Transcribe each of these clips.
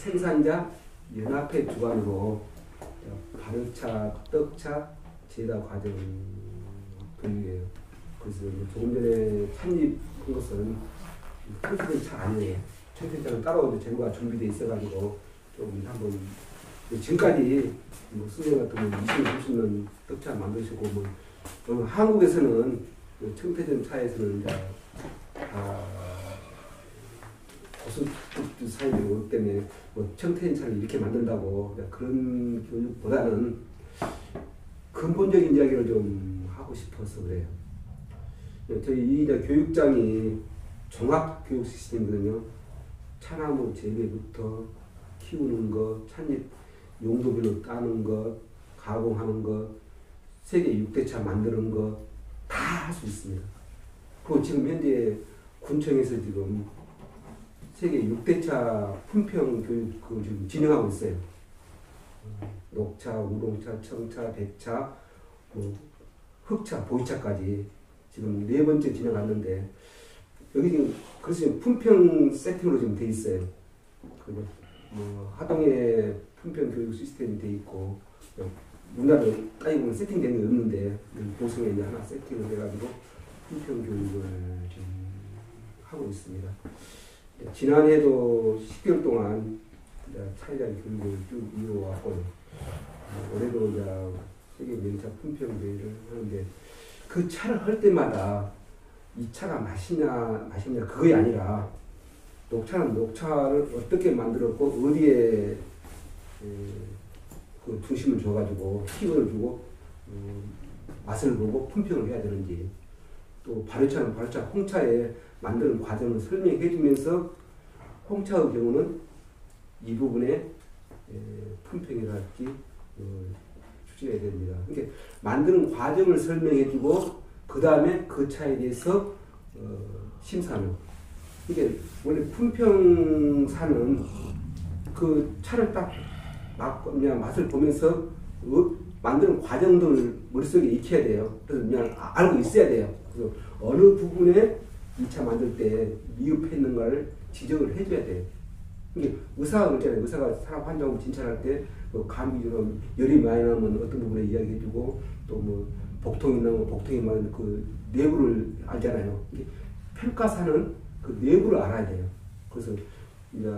생산자 연합회 주관으로 발효차, 떡차, 제다 과정 분류예요. 그래서 조금 전에 찬입한 것은 청태전 차 아니에요. 청태전은 따로 재료가 준비되어 있어가지고 좀 한번 지금까지 뭐 선생님 같은 뭐 20년, 30년 떡차 만드시고 뭐 한국에서는 청태전 차에서는 이제 고수 사용이 오기 때문에 뭐 청태전 차를 이렇게 만든다고 그런 교육보다는 근본적인 이야기를 좀 하고 싶어서 그래요. 저희 이제 교육장이 종합 교육 시스템이거든요. 차나무 재배부터 키우는 것, 찻잎 용도별로 따는 것, 가공하는 것, 세계 6대차 만드는 것 다 할 수 있습니다. 그리고 지금 현재 군청에서 지금 세계 6대차 품평 교육을 지금 진행하고 있어요. 녹차, 우롱차, 청차, 백차, 흑차, 보이차까지 지금 4번째 진행하는데 여기 지금 그래서 품평 세팅으로 지금 돼 있어요. 그리고 하동에 품평 교육 시스템이 돼 있고 우리나라는 따지고 보면 세팅된 게 없는데 보성에 이제 하나 세팅을 해가지고 품평 교육을 지금 하고 있습니다. 지난해도 10개월 동안 차이자리 교육을 쭉 이루어왔고요. 올해도 이제 세계 명차 품평 대회를 하는데 그 차를 할 때마다 이 차가 맛있냐 그게 아니라 녹차는 녹차를 어떻게 만들었고 어디에 그 중심을 줘가지고 기운을 주고 맛을 보고 품평을 해야 되는지 또 발효차는 발효차 홍차에 만드는 과정을 설명해 주면서 홍차의 경우는 이 부분에 품평이랄지 추진해야 됩니다. 그러니까 만드는 과정을 설명해 주고 그 다음에 그 차에 대해서 심사하는. 이게 원래 품평사는 그 차를 딱 그냥 맛을 보면서 만드는 과정들을 머릿속에 익혀야 돼요. 그래서 그냥 알고 있어야 돼요. 그래서 어느 부분에 이 차 만들 때 미흡했는가를 지적을 해줘야 돼요. 이게 의사가 그렇잖아요. 의사가 사람 환자하고 진찰할 때 감기처럼 열이 많이 나면 어떤 부분에 이야기해주고 또 뭐 복통이 나면 복통이 많은 그 내부를 알잖아요. 이게 평가사는 그 내부를 알아야 돼요. 그래서 이제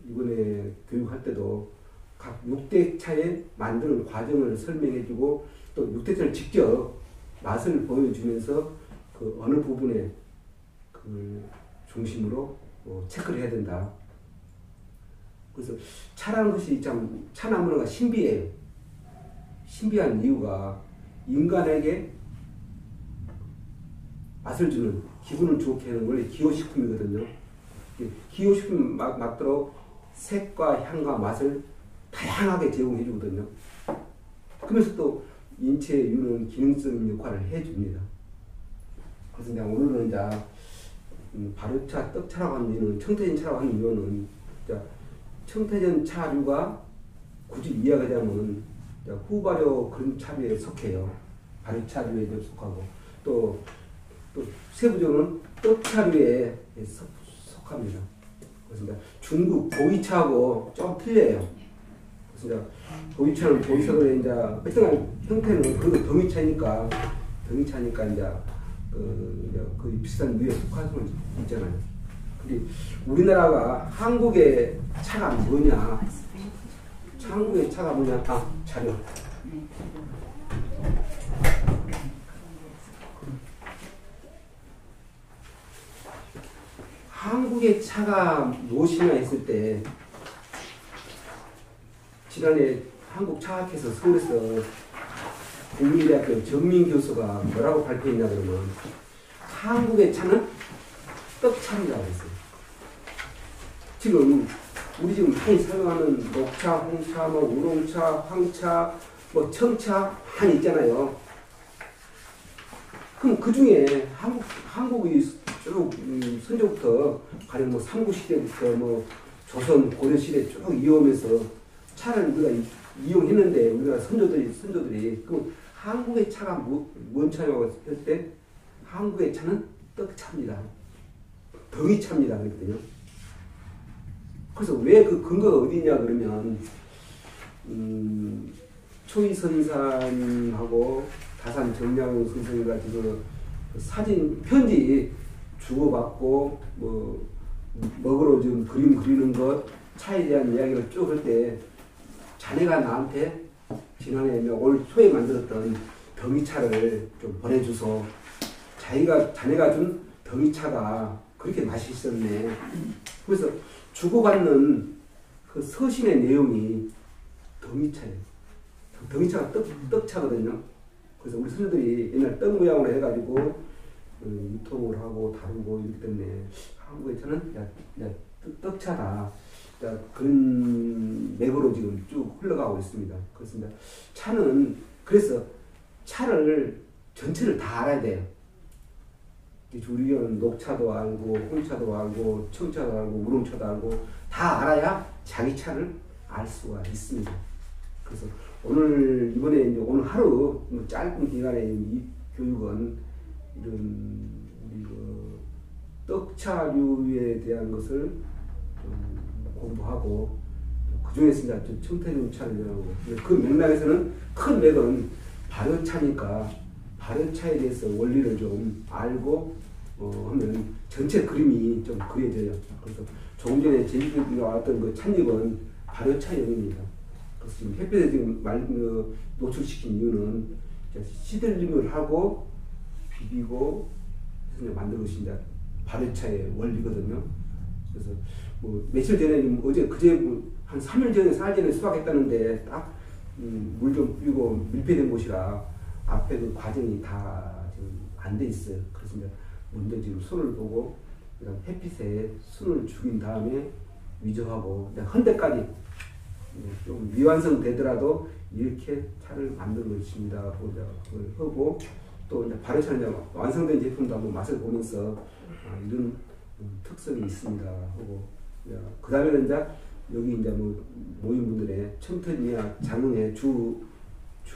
이번에 교육할 때도 각 6대 차에 만드는 과정을 설명해주고 또 6대 차를 직접 맛을 보여주면서 그 어느 부분에 그 중심으로 체크를 해야 된다. 그래서 차라는 것이 참 차나무가 신비해요. 신비한 이유가 인간에게 맛을 주는 기분을 좋게 하는 원래 기호식품이거든요. 기호식품 맞도록 색과 향과 맛을 다양하게 제공해 주거든요. 그러면서 또 인체에 유는 기능적인 역할을 해줍니다. 그래서 내가 오늘은 이제 발효차, 떡차라고 하는 이유는 청태전 차라고 하는 이유는 청태전 차류가 굳이 이야기하자면 후발효 그런 차류에 속해요. 발효차류에 속하고 또 세부적으로는 떡차류에 속합니다. 그래서 중국 보이차하고 좀 틀려요. 그래서 보이차는 보이차로 이제 어떤 형태는 그래도 덩이차니까 이제 거의 비슷한 류에 속한 건 있잖아요. 근데 우리나라가 한국의 차가 뭐냐? 한국의 차가 뭐냐? 자료. 한국의 차가 무엇이냐 했을 때 지난해 한국차학회에서 서울에서 국민대학교 정민 교수가 뭐라고 발표했냐 그러면 한국의 차는 떡차라고 했어요. 지금 우리 지금 많이 사용하는 녹차, 홍차, 우롱차, 황차, 청차 많이 있잖아요. 그럼 그 중에 한국의 쭉 선조부터 가령 삼국시대부터 조선 고려시대 쭉 이어오면서 차를 우리가 이용했는데 우리가 선조들이 그럼 한국의 차가 뭔 차냐고 했을 때 한국의 차는 떡차입니다. 덩이차입니다. 그랬거든요. 그래서 왜 그 근거가 어디냐 그러면 초이선산하고 다산 정량 선생님과 그 사진 편지 주고받고 뭐 먹으러 지금 그림 그리는 것 차에 대한 이야기를 쭉 할 때 자네가 나한테 지난해 올 초에 만들었던 병이차를 좀 보내줘서 자네가 준 병이차가 그렇게 맛이 있었네. 그래서 주고받는 그 서신의 내용이 덩이차예요. 덩이차가 떡차거든요. 그래서 우리 선생들이 옛날 떡 모양으로 해가지고 유통을 하고 다루고 이렇기 때문에 한국의 차는 떡차다. 그런 맥으로 지금 쭉 흘러가고 있습니다. 그렇습니다. 그래서 차를 전체를 다 알아야 돼요. 우리는 녹차도 알고 홍차도 알고 청차도 알고 우롱차도 알고 다 알아야 자기 차를 알 수가 있습니다. 그래서 이번에 이제 오늘 하루 짧은 기간에 이 교육은 이런 우리 그 떡차류에 대한 것을 좀 공부하고 그 중에서 이제 청태중 차를 하고 그 맥락에서는 큰 맥은 발효차니까 발효차에 대해서 원리를 좀 알고 하면 전체 그림이 좀 그려져요. 그래서 조금 전에 제주도에 왔던 그 찻잎은 발효차용입니다. 그래서 지금 햇볕에 지금 노출시킨 이유는 시들림을 하고 비비고 해서 만든 것이 이제 발효차의 원리거든요. 그래서 뭐 며칠 전에 그제 한 3일 전에 4일 전에 수확했다는데 딱 물 좀 뿌리고 밀폐된 곳이라 앞에 그 과정이 다 지금 안 돼 있어요. 그래서 이제 먼저 지금 손을 보고 그다음 햇빛에 순을 죽인 다음에 위조하고 헌데까지 좀 미완성 되더라도 이렇게 차를 만드는 것입니다. 그걸 하고 또 이제 발효차는 이제 완성된 제품도 한번 맛을 보면서 이런 특성이 있습니다. 하고 그 다음에는 이제 여기 이제 모인 분들의 청태전이나 장흥의 주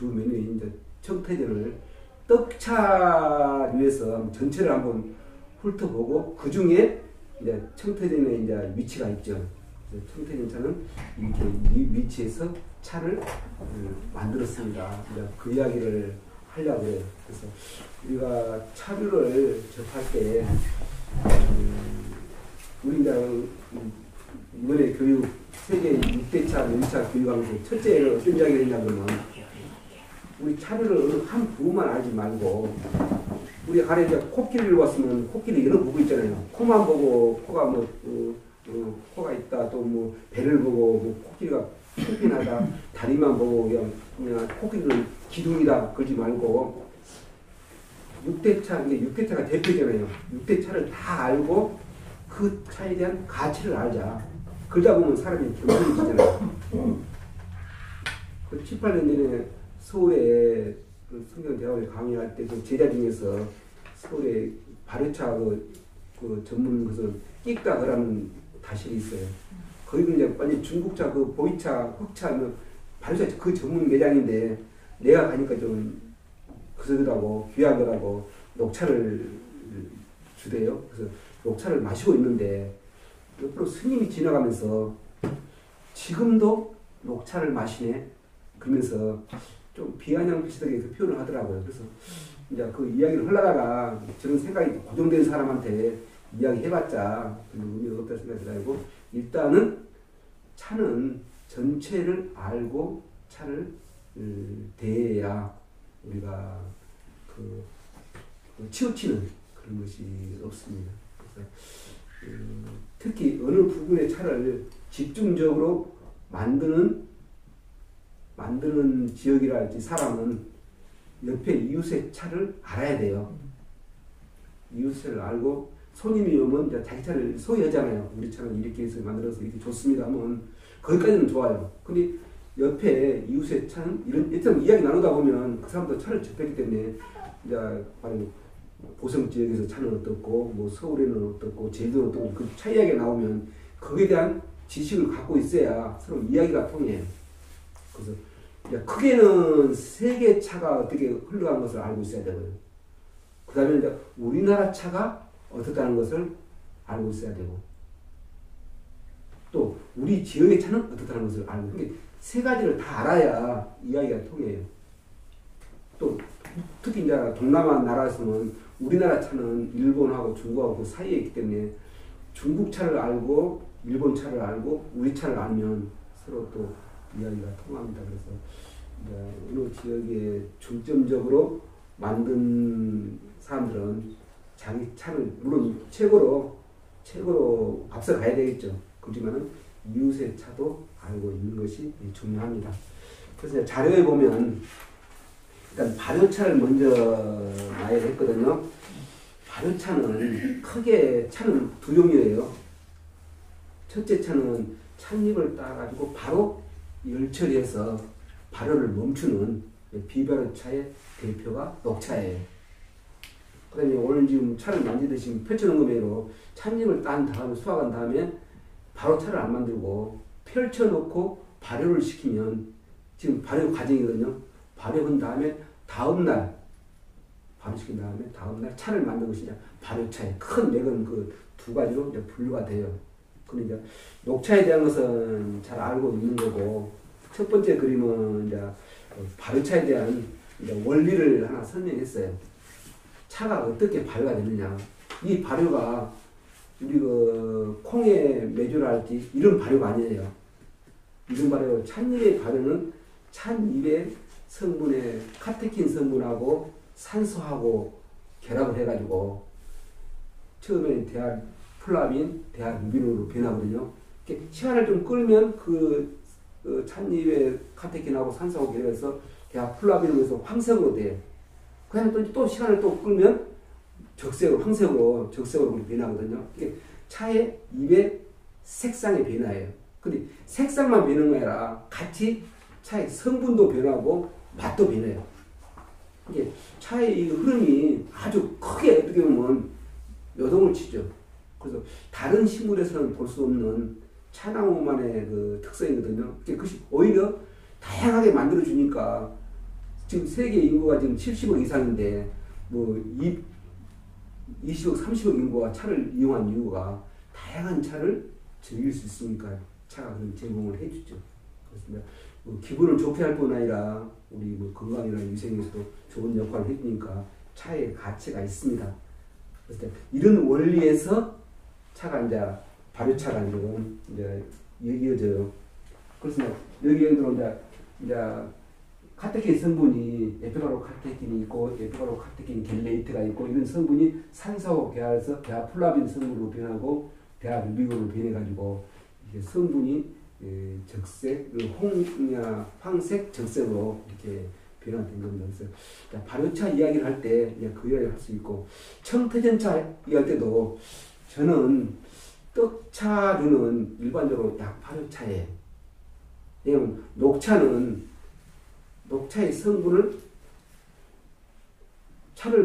메뉴인 이제 청태전을 떡차류에서 전체를 한번 훑어보고 그 중에 이제 청태전의 이제 위치가 있죠. 청태전 차는 이렇게 이 위치에서 차를 만들었습니다. 이제 그 이야기를 하려고 해요. 그래서 우리가 차류를 접할 때 우리 이제 이번에 교육 세계 6대차 면차 교육하면서 첫째로 어떤 이야기를 했냐면 우리 차류를 한 부분만 알지 말고 우리 안에 이제 코끼리를 봤으면 코끼리 여러 부분 있잖아요. 코만 보고 코가 코가 있다. 또 뭐 배를 보고 코끼리가 팽팽하다. 다리만 보고 그냥 코끼리는 기둥이다. 그러지 말고 6대차, 이게 6대차가 대표잖아요. 6대차를 다 알고 그 차에 대한 가치를 알자. 그러다 보면 사람이 겸손해지잖아요. 그 7, 8년 전에 서울에 그 성경대학원에 강의할 때 그 제자 중에서 서울에 발효차 그 전문 것을 끽다그라는 다실이 있어요. 거기는 이제 완전 중국차, 그 보이차, 흑차, 발효차 그 전문 매장인데 내가 가니까 좀 그러더라고, 귀하더라고 녹차를 주대요. 그래서 녹차를 마시고 있는데 옆으로 스님이 지나가면서 지금도 녹차를 마시네 그러면서 좀 비아냥 비슷하게 그 표현을 하더라고요. 그래서 이제 그 이야기를 하려다가 저런 생각이 고정된 사람한테 이야기 해봤자 의미가 없다 생각이 들고 일단은 차는 전체를 알고 차를 대해야 우리가 치우치는 그런 것이 없습니다. 그래서 특히 어느 부분의 차를 집중적으로 만드는 지역이랄지 사람은 옆에 이웃의 차를 알아야 돼요. 이웃을 알고 손님이 오면 이제 자기 차를 소개하잖아요. 우리 차는 이렇게 해서 만들어서 이렇게 좋습니다 하면 거기까지는 좋아요. 근데 옆에 이웃의 차는 일단 이야기 나누다 보면 그 사람도 차를 접했기 때문에 이제 보성 지역에서 차는 어떻고 뭐 서울에는 어떻고 제주도는 어떻고 그 차 이야기가 나오면 거기에 대한 지식을 갖고 있어야 서로 이야기가 통해요. 그래서 크게는 세계 차가 어떻게 흘러간 것을 알고 있어야 되고요. 그 다음에 이제 우리나라 차가 어떻다는 것을 알고 있어야 되고 또 우리 지역의 차는 어떻다는 것을 알고, 그러니까 세 가지를 다 알아야 이야기가 통해요. 또 특히 이제 동남아 나라에서는 우리나라 차는 일본하고 중국하고 그 사이에 있기 때문에 중국 차를 알고 일본 차를 알고 우리 차를 알면 서로 또 이야기가 통합니다. 그래서 어느 지역에 중점적으로 만든 사람들은 자기 차를 물론 최고로 앞서가야 되겠죠. 그렇지만은 이웃의 차도 알고 있는 것이 중요합니다. 그래서 자료에 보면 일단 발효차를 먼저 나열했거든요. 발효차는 크게 차는 두 종류예요. 첫째 차는 찻잎을 따가지고 바로 열 처리해서 발효를 멈추는 비발효차의 대표가 녹차예요. 그 다음에 오늘 지금 차를 만지듯이 펼쳐놓은 거매로 찻잎을 딴 다음에 수확한 다음에 바로 차를 안 만들고 펼쳐놓고 발효를 시키면 지금 발효 과정이거든요. 발효한 다음에 다음날 발효시킨 다음날 차를 만든 것이 이제 발효차의 큰 맥은 그 두 가지로 이제 분류가 돼요. 근데 이제 녹차에 대한 것은 잘 알고 있는 거고 첫 번째 그림은 이제 발효차에 대한 이제 원리를 하나 설명했어요. 차가 어떻게 발효가 되느냐. 이 발효가 우리 그 콩의 메주라 할지 이런 발효가 아니에요. 이런 발효, 찻잎의 발효는 찻잎의 성분의 카테킨 성분하고 산소하고 결합을 해가지고 처음에 대한 플라빈, 대한 루빈으로 변하거든요. 시간을 좀 끌면 그 찻잎의 카테킨하고 산소하고 결합해서 대한 플라빈으로 해서 황색으로 돼요. 그다음에 또 시간을 또 끌면 적색으로, 황색으로, 적색으로 변하거든요. 이게 차의 잎의 색상의 변화예요. 근데 색상만 변하는 게 아니라 같이 차의 성분도 변하고 맛도 변해요. 이게 차의 이 흐름이 아주 크게 어떻게 보면 요동을 치죠. 그래서 다른 식물에서는 볼 수 없는 차나무만의 그 특성이거든요. 그것이 오히려 다양하게 만들어주니까 지금 세계 인구가 지금 70억 이상인데 뭐 20억, 30억 인구가 차를 이용한 이유가 다양한 차를 즐길 수 있으니까 차가 그런 제공을 해주죠. 그렇습니다. 뭐 기분을 좋게 할 뿐 아니라 우리 뭐 건강이나 위생에서도 좋은 역할을 해주니까 차의 가치가 있습니다. 그래서 이런 원리에서 차가 이제 발효차가 이제 이어져요. 그래서 여기 예를 들어 이제 카테킨 성분이 에피가로 카테킨이 있고 에피가로 카테킨 겔레이트가 있고 이런 성분이 산소하고 결합해서 대하플라빈 성분으로 변하고 대하루비온으로 변해가지고 이게 성분이 적색, 황색, 적색으로 이렇게 변화된 겁니다. 그래서 발효차 이야기를 할 때 그 이야기를 할 수 있고 청태전차 이야기할 때도 저는 떡차류는 일반적으로 약발효차예요. 왜냐면 녹차의 성분을 차를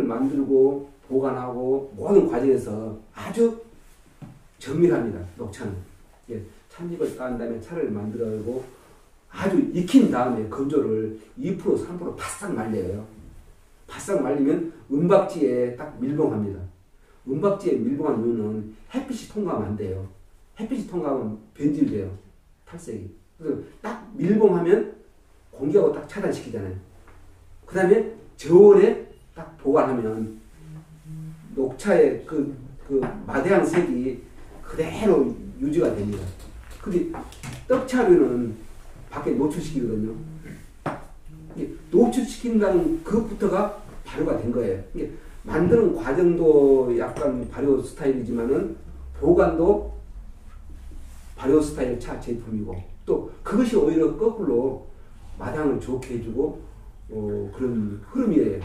만들고 보관하고 모든 과정에서 아주 정밀합니다. 녹차는. 찻잎을 딴 다음에 차를 만들고 아주 익힌 다음에 건조를 2%, 3% 바싹 말려요. 바싹 말리면 은박지에 딱 밀봉합니다. 은박지에 밀봉한 이유는 햇빛이 통과하면 안 돼요. 햇빛이 통과하면 변질돼요. 탈색이. 그래서 딱 밀봉하면 공기하고 딱 차단시키잖아요. 그 다음에 저온에 딱 보관하면 녹차의 그 마대향 색이 그대로 유지가 됩니다. 근데 떡차류는 밖에 노출시키거든요. 노출시킨다는 그것부터가 발효가 된 거예요. 만드는 과정도 약간 발효 스타일이지만은 보관도 발효 스타일 차 제품이고 또 그것이 오히려 거꾸로 마당을 좋게 해주고 그런 흐름이에요.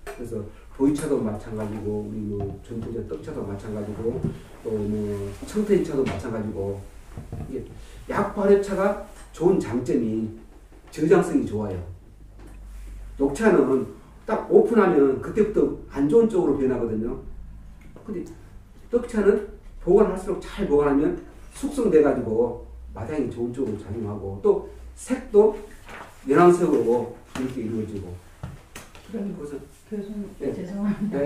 그래서 보이차도 마찬가지고 우리 뭐 전통적 떡차도 마찬가지고 또 뭐 청태인차도 마찬가지고 이게 약발효차가 좋은 장점이 저장성이 좋아요. 녹차는 딱 오픈하면 그때부터 안 좋은 쪽으로 변하거든요. 근데 떡차는 보관할수록 잘 보관하면 숙성돼가지고 마당이 좋은 쪽으로 작용하고 또 색도 연황색으로 이렇게 이루어지고 그럼 그래서 교수님 네. 죄송합니다.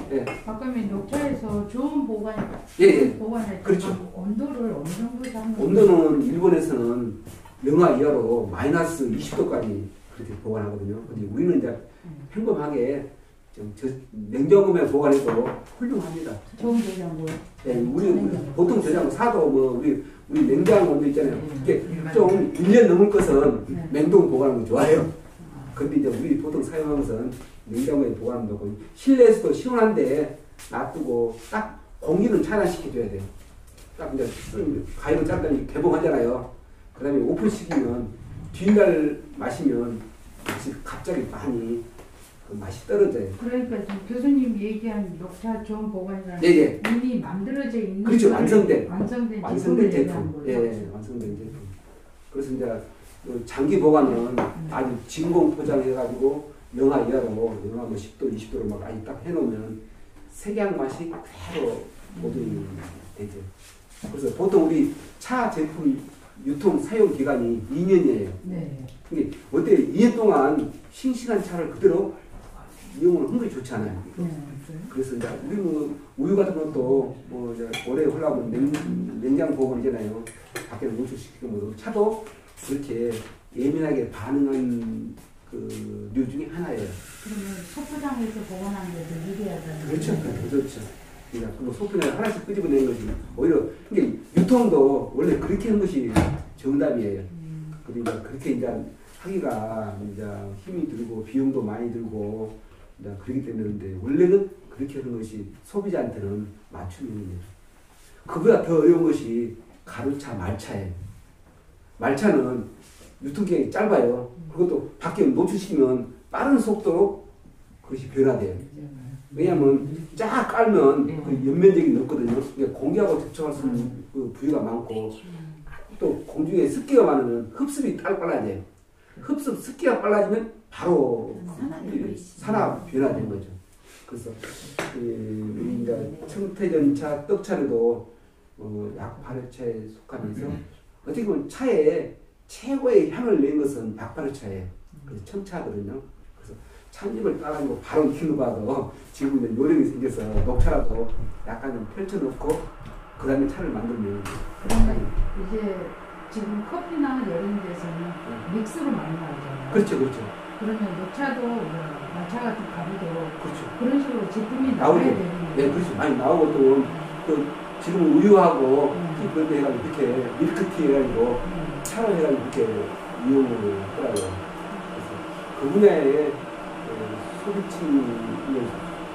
네. 아까 녹차에서 좋은 보관할 때 그렇죠. 온도를 어느 정도 잡는 온도는 일본에서는 영하 이하로 마이너스 20도까지 그렇게 보관하거든요. 근데 우리는 이제 평범하게 좀 냉장고에 보관해도 훌륭합니다. 좋은 냉장고요? 네, 우리 보통 저장고 사도 뭐 우리 냉장 온도 있잖아요. 이게 좀 1년 넘을 것은 냉동 보관하는 게 좋아요. 근데 이제 우리 보통 사용하는 것은 냉장고에 보관하면 되고 실내에서도 시원한데 놔두고 딱 공기는 차단시켜줘야 돼요. 딱 이제 과일을 짰더니 개봉하잖아요. 그 다음에 오픈시키면 뒤날 마시면 갑자기 많이 그 맛이 떨어져요. 그러니까 지금 교수님 얘기한 녹차 좋은 보관이라는 예. 이미 만들어져 있는 그렇죠. 완성된 제품. 예, 완성된 제품. 그래서 이제 장기 보관은 아주 진공 포장해가지고 영하 이하로 영하 뭐 10도, 20도로 막 아주 딱 해놓으면 색양 맛이 그대로 보존이 되죠. 그래서 보통 우리 차 제품 유통 사용 기간이 2년이에요. 네. 이게 어때 2년 동안 싱싱한 차를 그대로 이용을 한 게 좋잖아요. 그래서 이제 우리 뭐 우유 같은 것도 뭐 이제 오래 흘러가면 냉장 보관이잖아요. 밖에 노출시키고 뭐 차도 그렇게 예민하게 반응한 그 류 중에 하나예요. 그러면 소포장에서 보관하는 게더 유리하다는 그렇죠. 그렇죠. 그러니까 그 소포장을 하나씩 끄집어내는 거지. 오히려 이게 유통도 원래 그렇게 하는 것이 정답이에요. 그러니까 그렇게 이제 하기가 이제 힘이 들고 비용도 많이 들고 이제 그렇기 때문에 원래는 그렇게 하는 것이 소비자한테는 맞춤입니다. 그보다 더 어려운 것이 가루차, 말차예요. 말차는 유통기간이 짧아요. 그것도 밖에 노출시키면 빠른 속도로 그것이 변화돼요. 왜냐하면 쫙 깔면 그 연면적이 높거든요. 그러니까 공기하고 접촉할 수 있는 그 부위가 많고 또 공중에 습기가 많으면 흡습이 빨라져요. 습기가 빨라지면 바로 산화 변화된 거죠. 그래서 우리 이제 청태전차, 떡차도 약발효차에 속하면서 어떻게 보면 차에 최고의 향을 낸 것은 약발효차예요. 그래서 청차거든요. 그래서 찻잎을 따가지고 바로 키워봐도 지금 이제 요령이 생겨서 녹차라도 약간 펼쳐놓고 그 다음에 차를 만들면 이제 지금 커피나 이런 데서는 믹스로 많이 나오잖아요. 그렇죠. 그러면 녹차도 말차 같은 가루도 그렇죠. 그런 식으로 제품이 나와야 되는 거예요. 네, 그렇죠. 많이 나오고 또 지금 우유하고 그럴 때 해가지고 이렇게 밀크티 해가지고 차로 해가지고 이렇게 이용을 하더라고요. 그래서 그 분야에 소비층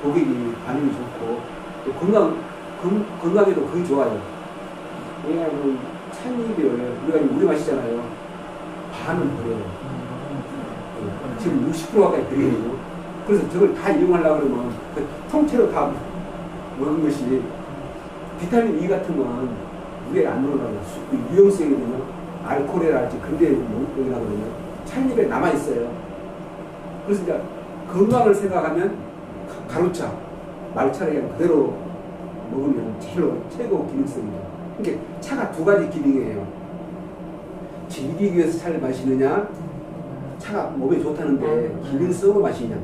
고객이 반응이 좋고 또 건강에도 그게 좋아요. 왜냐하면 찻잎을 우리가 우리 마시잖아요. 반은 버려요. 지금 60% 가까이 버리거든요. 그래서 저걸 다 이용하려고 그러면 그 통째로 다 먹은 것이 비타민 E 같은 건 물에 안 들어가요. 위험성이거든요. 알코올이랄지 그런 데 용이나거든요. 찻잎에 남아있어요. 그래서 이제 건강을 생각하면 가루차, 말차를 그냥 그대로 먹으면 최고 기능성이죠. 그러니까 차가 두 가지 기능이에요. 즐기기 위해서 차를 마시느냐, 차가 몸에 좋다는데 기능성으로 마시냐.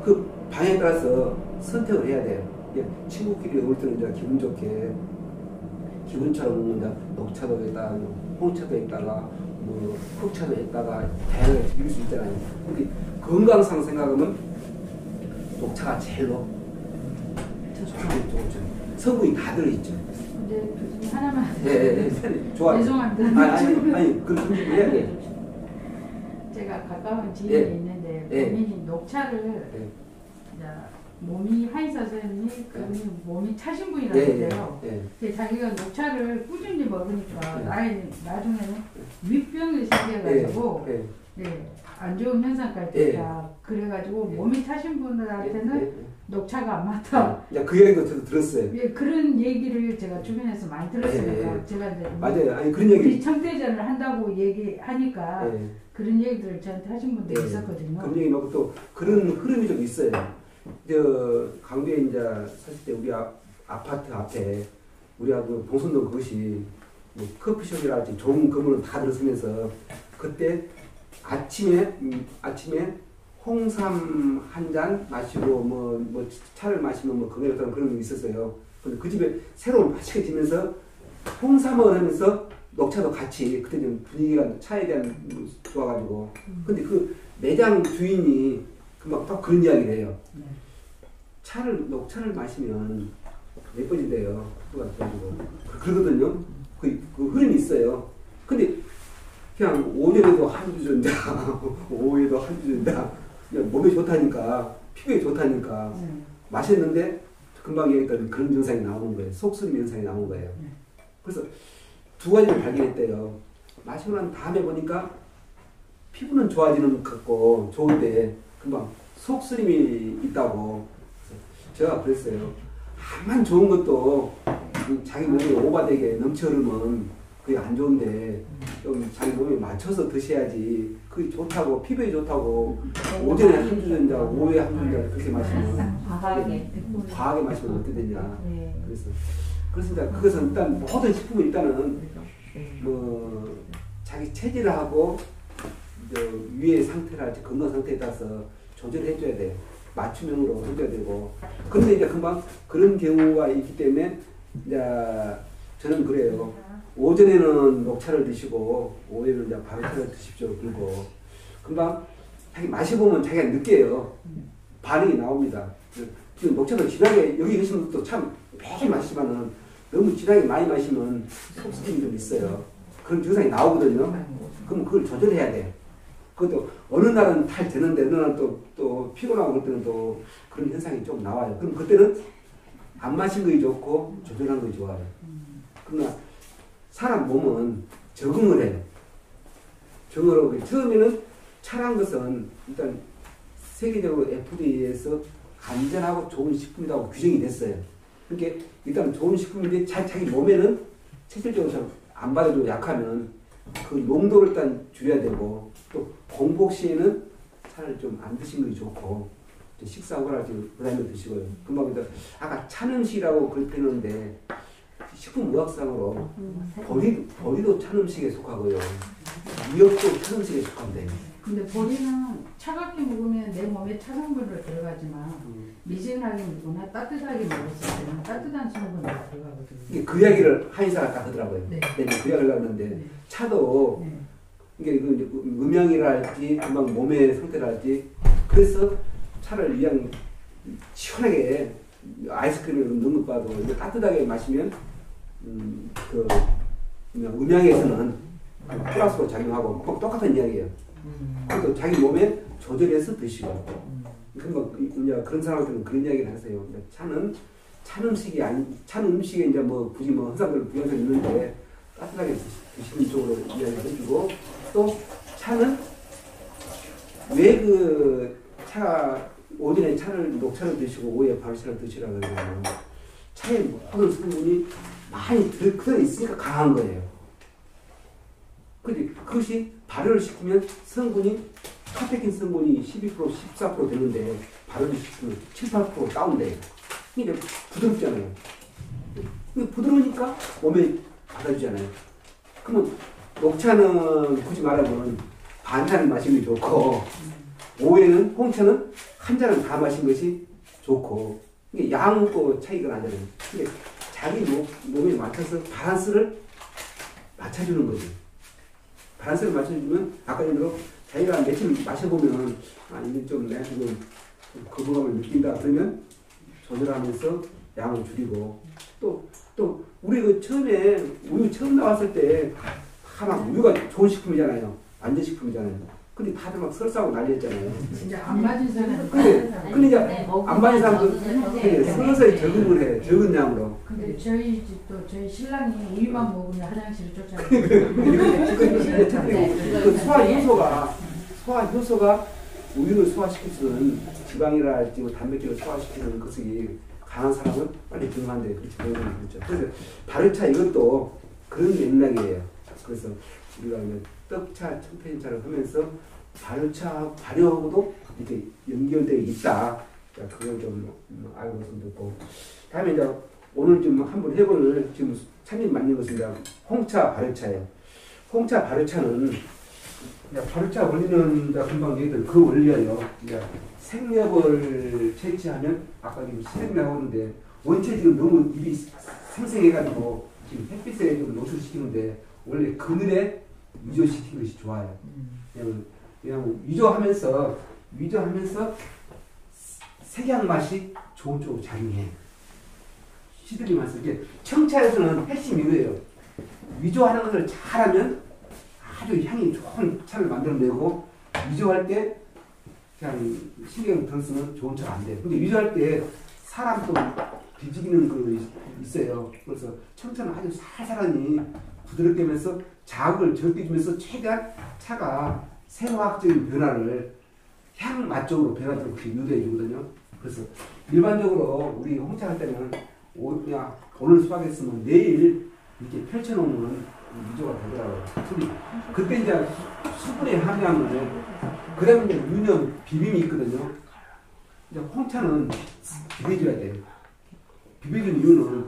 그 방향에 따라서 선택을 해야 돼요. 친구끼리 어울 때는 이제 기분 좋게 기분처럼 이제 녹차도 했다가 홍차도 했다가 뭐 흑차도 했다가 다양하게 즐길 수 있잖아요. 근데 건강상 생각하면 녹차가 제일로 좋죠. 성분이 다 들어있죠. 근데 교수님 하나만. 네, 좋아요. 죄송합니다. 아니, 그런 준비를 해야 돼. 제가 가까운 지인이 있는데 본인이 녹차를 이제 몸이 하이사선이 그분이 몸이 차신 분이라는데요. 자기가 녹차를 꾸준히 먹으니까 나중에는 위병이 생겨가지고 안 좋은 현상까지 다 그래가지고 몸이 차신 분들한테는 녹차가 안 맞다. 그 얘기도 저도 들었어요. 그런 얘기를 제가 주변에서 많이 들었으니까 제가 이제 맞아요. 아니 그런 얘기. 우리 청태전을 한다고 얘기하니까 그런 얘기들을 저한테 하신 분들이 있었거든요. 그런 얘기 놓고 또 그런 흐름이 좀 있어요. 강주에 이제 사실 때 우리 아파트 앞에 우리하고 봉선동 그것이 뭐 커피숍이랄지 좋은 건물을 다 들어서면서 그때 아침에 홍삼 한 잔 마시고 뭐 차를 마시면 뭐 건강에 좋다는 그런 게 있었어요. 근데 그 집에 새로운 맛있게 지면서 홍삼을 하면서 녹차도 같이 그때 좀 분위기가 차에 대한 좋아가지고 근데 그 매장 주인이 금방 딱 그런 이야기를 해요. 녹차를 마시면 예뻐진대요. 그러거든요. 그 흐름이 있어요. 근데 그냥 오전에도 한주 준다, 오후에도 한주 준다. 몸에 좋다니까, 피부에 좋다니까 마셨는데 금방 얘기했던 그런 증상이 나오는 거예요. 속쓰림 현상이 나오는 거예요. 그래서 두 가지를 발견했대요. 마시고 난 다음에 보니까 피부는 좋아지는 것 같고 좋은데 금방 속쓰림이 있다고. 제가 그랬어요. 암만 좋은 것도 자기 몸에 오바되게 넘쳐 흐르면 그게 안 좋은데 좀 자기 몸에 맞춰서 드셔야지. 그게 좋다고, 피부에 좋다고 오전에 한 주 전자, 오후에 한 주 전자 그렇게 마시면 과하게 마시면 어떻게 되냐. 그래서 이제 그것은 일단 모든 식품은 일단은 뭐 자기 체질하고 위의 상태랄지 건강 상태에 따라서 조절해 줘야 돼요. 맞춤형으로 해줘야 되고. 그런데 이제 금방 그런 경우가 있기 때문에 이제 저는 그래요. 오전에는 녹차를 드시고 오후에는 이제 바로차를 드십시오. 그리고 금방 자기 마셔보면 자기가 느껴요. 반응이 나옵니다. 지금 녹차도 진하게 여기 계신 분도 참 매일 마시지만은 너무 진하게 많이 마시면 속쓰림이 좀 있어요. 그런 증상이 나오거든요. 그럼 그걸 조절해야 돼. 그것도 어느 날은 탈 되는데 어느 날은 또 피곤하고 그럴 때는 또 그런 현상이 좀 나와요. 그럼 그때는 안 마신 것이 좋고 조절하는 것이 좋아요. 그러나 사람 몸은 적응을 해요. 적응을 하고 처음에는 차라는 것은 일단 세계적으로 FDA에서 안전하고 좋은 식품이라고 규정이 됐어요. 그러니까 일단 좋은 식품인데 자기 몸에는 체질적으로 안 받아도 약하면 그 농도를 일단 줄여야 되고 또 공복 시에는 차를 좀 안 드시는 게 좋고 식사하고 그다음에 드시고요. 금방 아까 찬 음식이라고 그렇게 했는데 식품의학상으로 보리도 찬 음식에 속하고요. 미역도 찬 음식에 속한대. 근데 보리는 차갑게 먹으면 내 몸에 차성분으로 들어가지만 미지근하게 먹거나 따뜻하게 먹었을 때는 따뜻한 성분으로 들어가거든요. 그 이야기를 한의사가 딱 하더라고요. 네. 그 이야기를 하는데 차도 이게 음양이랄지 금방 몸의 상태랄지 그래서 차를 그냥 시원하게 아이스크림을 넣는 것봐도 따뜻하게 마시면 그 음양에서는 플러스로 작용하고 똑같은 이야기예요. 그래도 자기 몸에 조절해서 드시고 그런 사람한테는 그런 이야기를 하세요. 찬 음식에 이제 뭐 굳이 뭐 흔상들 부양서 있는데 따뜻하게 드시는 쪽으로 이야기를 해주고 또 차는 왜 그 오전에 녹차를 드시고 오후에 바로차를 드시라고 그러냐면 차에 모든 성분이 많이 들어 있으니까 강한 거예요. 근데 그것이 발효를 시키면 성분이 카테킨 성분이 12% 14% 되는데 발효를 시키면 7, 8% 다운돼요. 이게 부드럽잖아요. 부드러우니까 몸에 받아주잖아요. 그러면 녹차는 굳이 말하면 반잔을 마시는 게 좋고 오후에는 홍차는 한 잔을 다 마신 것이 좋고 이게 양도 차이가 나잖아요. 이게 자기 몸에 맞춰서 밸런스를 맞춰주는 거죠. 밸런스를 맞춰주면 아까 예로 자기가 며칠 마셔보면 이게 좀 내가 지금 거부감을 느낀다 그러면 조절하면서 양을 줄이고 또 우리 그 처음에 우유 처음 나왔을 때 막 우유가 좋은 식품이잖아요. 안전 식품이잖아요. 근데 다들 막 설사하고 난리였잖아요. 진짜 안 맞은 사람은 근데 이제 안 맞은 사람도 서서히 적응을 해. 적은 양으로. 근데 저희 집도 저희 신랑이 우유만 먹으면 화장실을 쫓아가요. 그 소화 효소가 우유를 소화시키는 지방이랄지 단백질을 소화시키는 것이 강한 사람은 빨리 적응한대. 그렇지 그렇죠. 그래서 발효차 이것도 그런 맥락이에요. 그래서 우리가 떡차, 청태진차를 하면서 발효하고도 이렇게 연결되어 있다. 그걸 좀 알고 있으면 좋고. 다음에 이제 오늘 좀 한번 해볼 지금 참님 맞는 것은 이제 홍차 발효차예요. 홍차 발효차는 발효차 원리는 금방 얘기했던 그 원리예요. 생엽을 채취하면 아까 지금 시샘 나오는데 원체 지금 너무 입이 생생해가지고 지금 햇빛에 좀 노출시키는데 원래 그늘에 위조시키는 것이 좋아요. 그냥 위조하면서 색양 맛이 좋은 쪽으로 작용해. 시들이 말씀 이게 청차에서는 핵심 이거예요. 위조하는 것을 잘하면 아주 향이 좋은 차를 만들어내고 위조할 때 그냥 신경 덜 쓰면 좋은 차가 안 돼요. 근데 위조할 때 사람 또 뒤집이는 그 있어요. 그래서 청차는 아주 살살하니 부드럽게 하면서 자극을 적게 주면서 최대한 차가 생화학적인 변화를 향 맛 쪽으로 변화되고 그렇게 유도해 주거든요. 그래서 일반적으로 우리 홍차 할 때는 그냥 오늘 수확했으면 내일 이렇게 펼쳐놓으면 위조가 되더라고요. 그때 이제 수분의 함량을 그다음에 이제 유념 비빔이 있거든요. 이제 홍차는 비벼줘야 돼요. 비벼준 이유는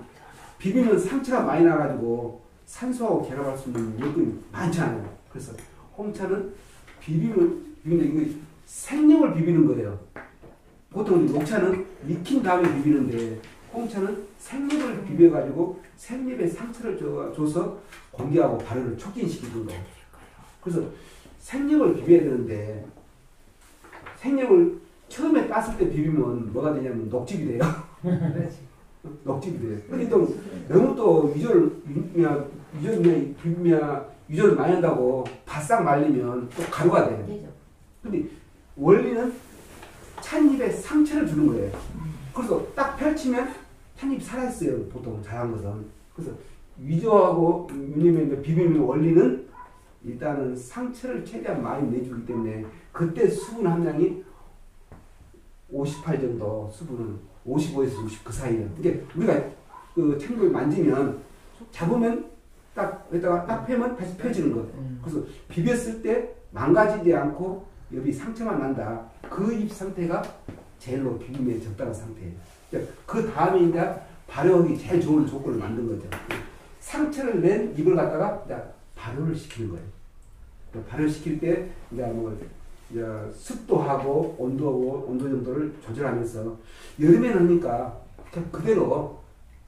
비비면 상처가 많이 나가지고 산소하고 결합할 수 있는 요건이 많잖아요. 그래서 홍차는 비비는 생력을 비비는 거예요. 보통 녹차는 익힌 다음에 비비는데 홍차는 생립을 비벼가지고 생립에 상처를 줘서 공기하고 발효를 촉진시키는 거예요. 그래서 생립을 비벼야 되는데 생립을 처음에 땄을 때 비비면 뭐가 되냐면 녹즙이 돼요. 녹즙이 돼요. 근데 또 너무 또 위조를 많이 한다고 바싹 말리면 또 가루가 돼요. 근데 원리는 찻잎에 상처를 주는 거예요. 그래서 딱 펼치면 찻잎이 살아있어요. 보통 잘한 것은. 그래서 위조하고 유념의 비빔의 원리는 일단은 상처를 최대한 많이 내주기 때문에 그때 수분 함량이 58 정도, 수분은 55에서 60 그 사이에요. 이게 우리가 그 찻잎을 만지면 잡으면 딱 여기다가 딱 펴면 다시 펴지는 거예요. 그래서 비볐을 때 망가지지 않고 여기 상처만 난다. 그 잎 상태가 제일로 비빔에 적당한 상태예요. 그 다음에 이제 발효하기 제일 좋은 조건을 만든 거죠. 상처를 낸 잎을 갖다가 이제 발효를 시키는 거예요. 발효시킬 때 이제 습도하고 온도 정도를 조절하면서 여름에는 하니까 그대로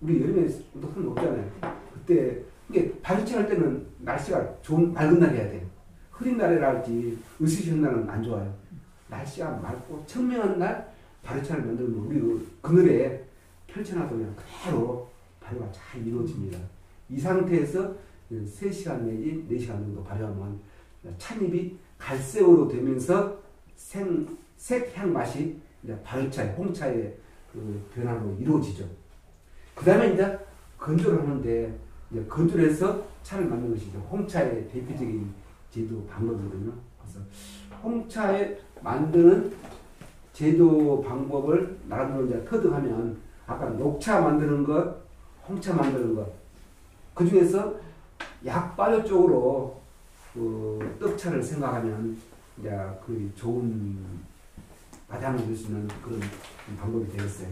우리 여름에 온도는 높잖아요. 그때 이게 발효체 할 때는 날씨가 좋은 맑은 날이 해야 돼요. 흐린 날이랄지 으스스한 날은 안 좋아요. 날씨가 맑고 청명한 날 발효차를 만들면 우리 그늘에 펼쳐놔두면 그대로 발효가 잘 이루어집니다. 이 상태에서 3시간 내지 4시간 정도 발효하면 찻잎이 갈색으로 되면서 색향 맛이 이제 발효차의 홍차의 그 변화로 이루어지죠. 그 다음에 이제 건조를 하는데 이제 건조를 해서 차를 만드는 것이 홍차의 대표적인 제조 방법이거든요. 그래서 홍차에 만드는 제조 방법을 나름대로 이제 터득하면 아까 녹차 만드는 것, 홍차 만드는 것, 그 중에서 약발효 쪽으로 그 떡차를 생각하면 이제 그 좋은 바탕을 줄 수 있는 그런 방법이 되겠어요.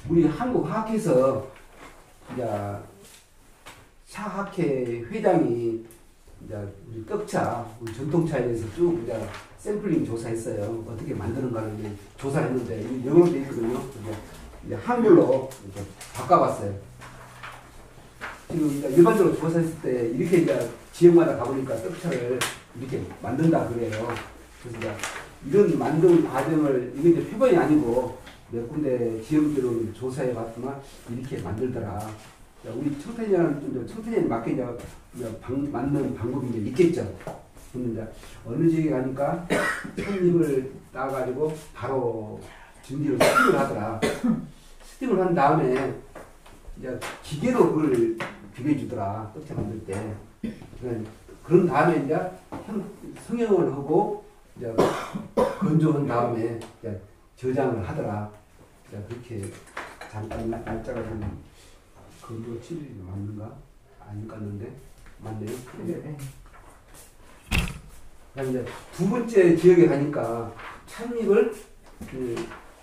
우리 한국화학회에서 이제 차학회 회장이 이제 우리 떡차, 우리 전통차에 대해서 쭉 이제 샘플링 조사했어요. 어떻게 만드는가를 조사를 했는데 영어로 되어 있거든요. 이제 한글로 이제 바꿔봤어요. 지금 이제 일반적으로 조사했을 때 이렇게 이제 지역마다 가보니까 떡차를 이렇게 만든다 그래요. 그래서 이제 이런 만드는 과정을 이게 이제 표본이 아니고 몇 군데 지역별로 조사해 봤더만 이렇게 만들더라. 우리 청태년에 맞게 이제 만드는 방법이 이제 있겠죠. 근데 이제 어느 지역에 가니까 찻잎을 따가지고 바로 증기로 스팀을 하더라. 스팀을 한 다음에 이제 기계로 그걸 비벼주더라. 떡차 만들 때. 그런 다음에 이제 성형을 하고 이제 건조한 다음에 이제 저장을 하더라. 이제 그렇게 잠깐 날짜가 좀 건조 7일이 맞는가? 안 갔는데 맞네요. 네. 그다음 이제 두 번째 지역에 가니까 찻잎을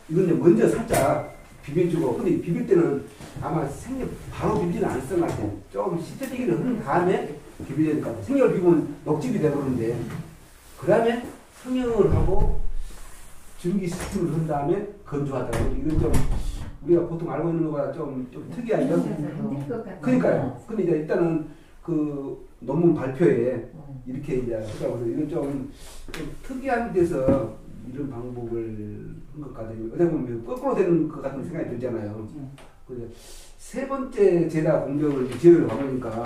이건 먼저 살짝 비벼주고, 근데 비빌 때는 아마 생력 바로 비비지는 않았을 것 같아요. 좀 시트리기를 한 다음에 비벼야 될 것 같아요. 생력을 비비면 녹즙이 되버리는데, 그 다음에 성형을 하고 증기 시스템을 한 다음에 건조하다고. 이건 좀 우리가 보통 알고 있는 것보다 좀 특이하죠. 힘들 것 같아요. 그러니까요. 근데 이제 일단은 그 논문 발표에 이렇게 이제 하자고 이건 좀 특이한 데서 이런 방법을 한 것 같아요. 어떻게 보면 거꾸로 되는 것 같은 생각이 들잖아요. 그래서 세 번째 제다 공격을 지역을 가보니까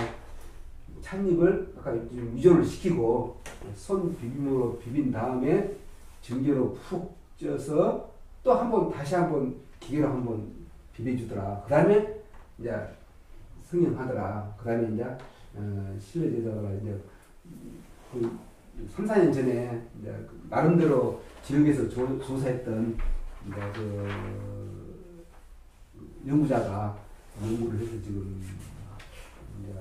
찻잎을 아까 유전을 시키고 손 비빔으로 비빈 다음에 증기로 푹 쪄서 또 한 번 다시 한번 기계로 한번 비벼주더라. 그 다음에 이제 성형하더라. 그 다음에 이제 실내 제자가 이제 그 3, 4년 전에 이제 나름대로 지역에서 조사했던 이제 그 연구자가 연구를 해서 지금 이제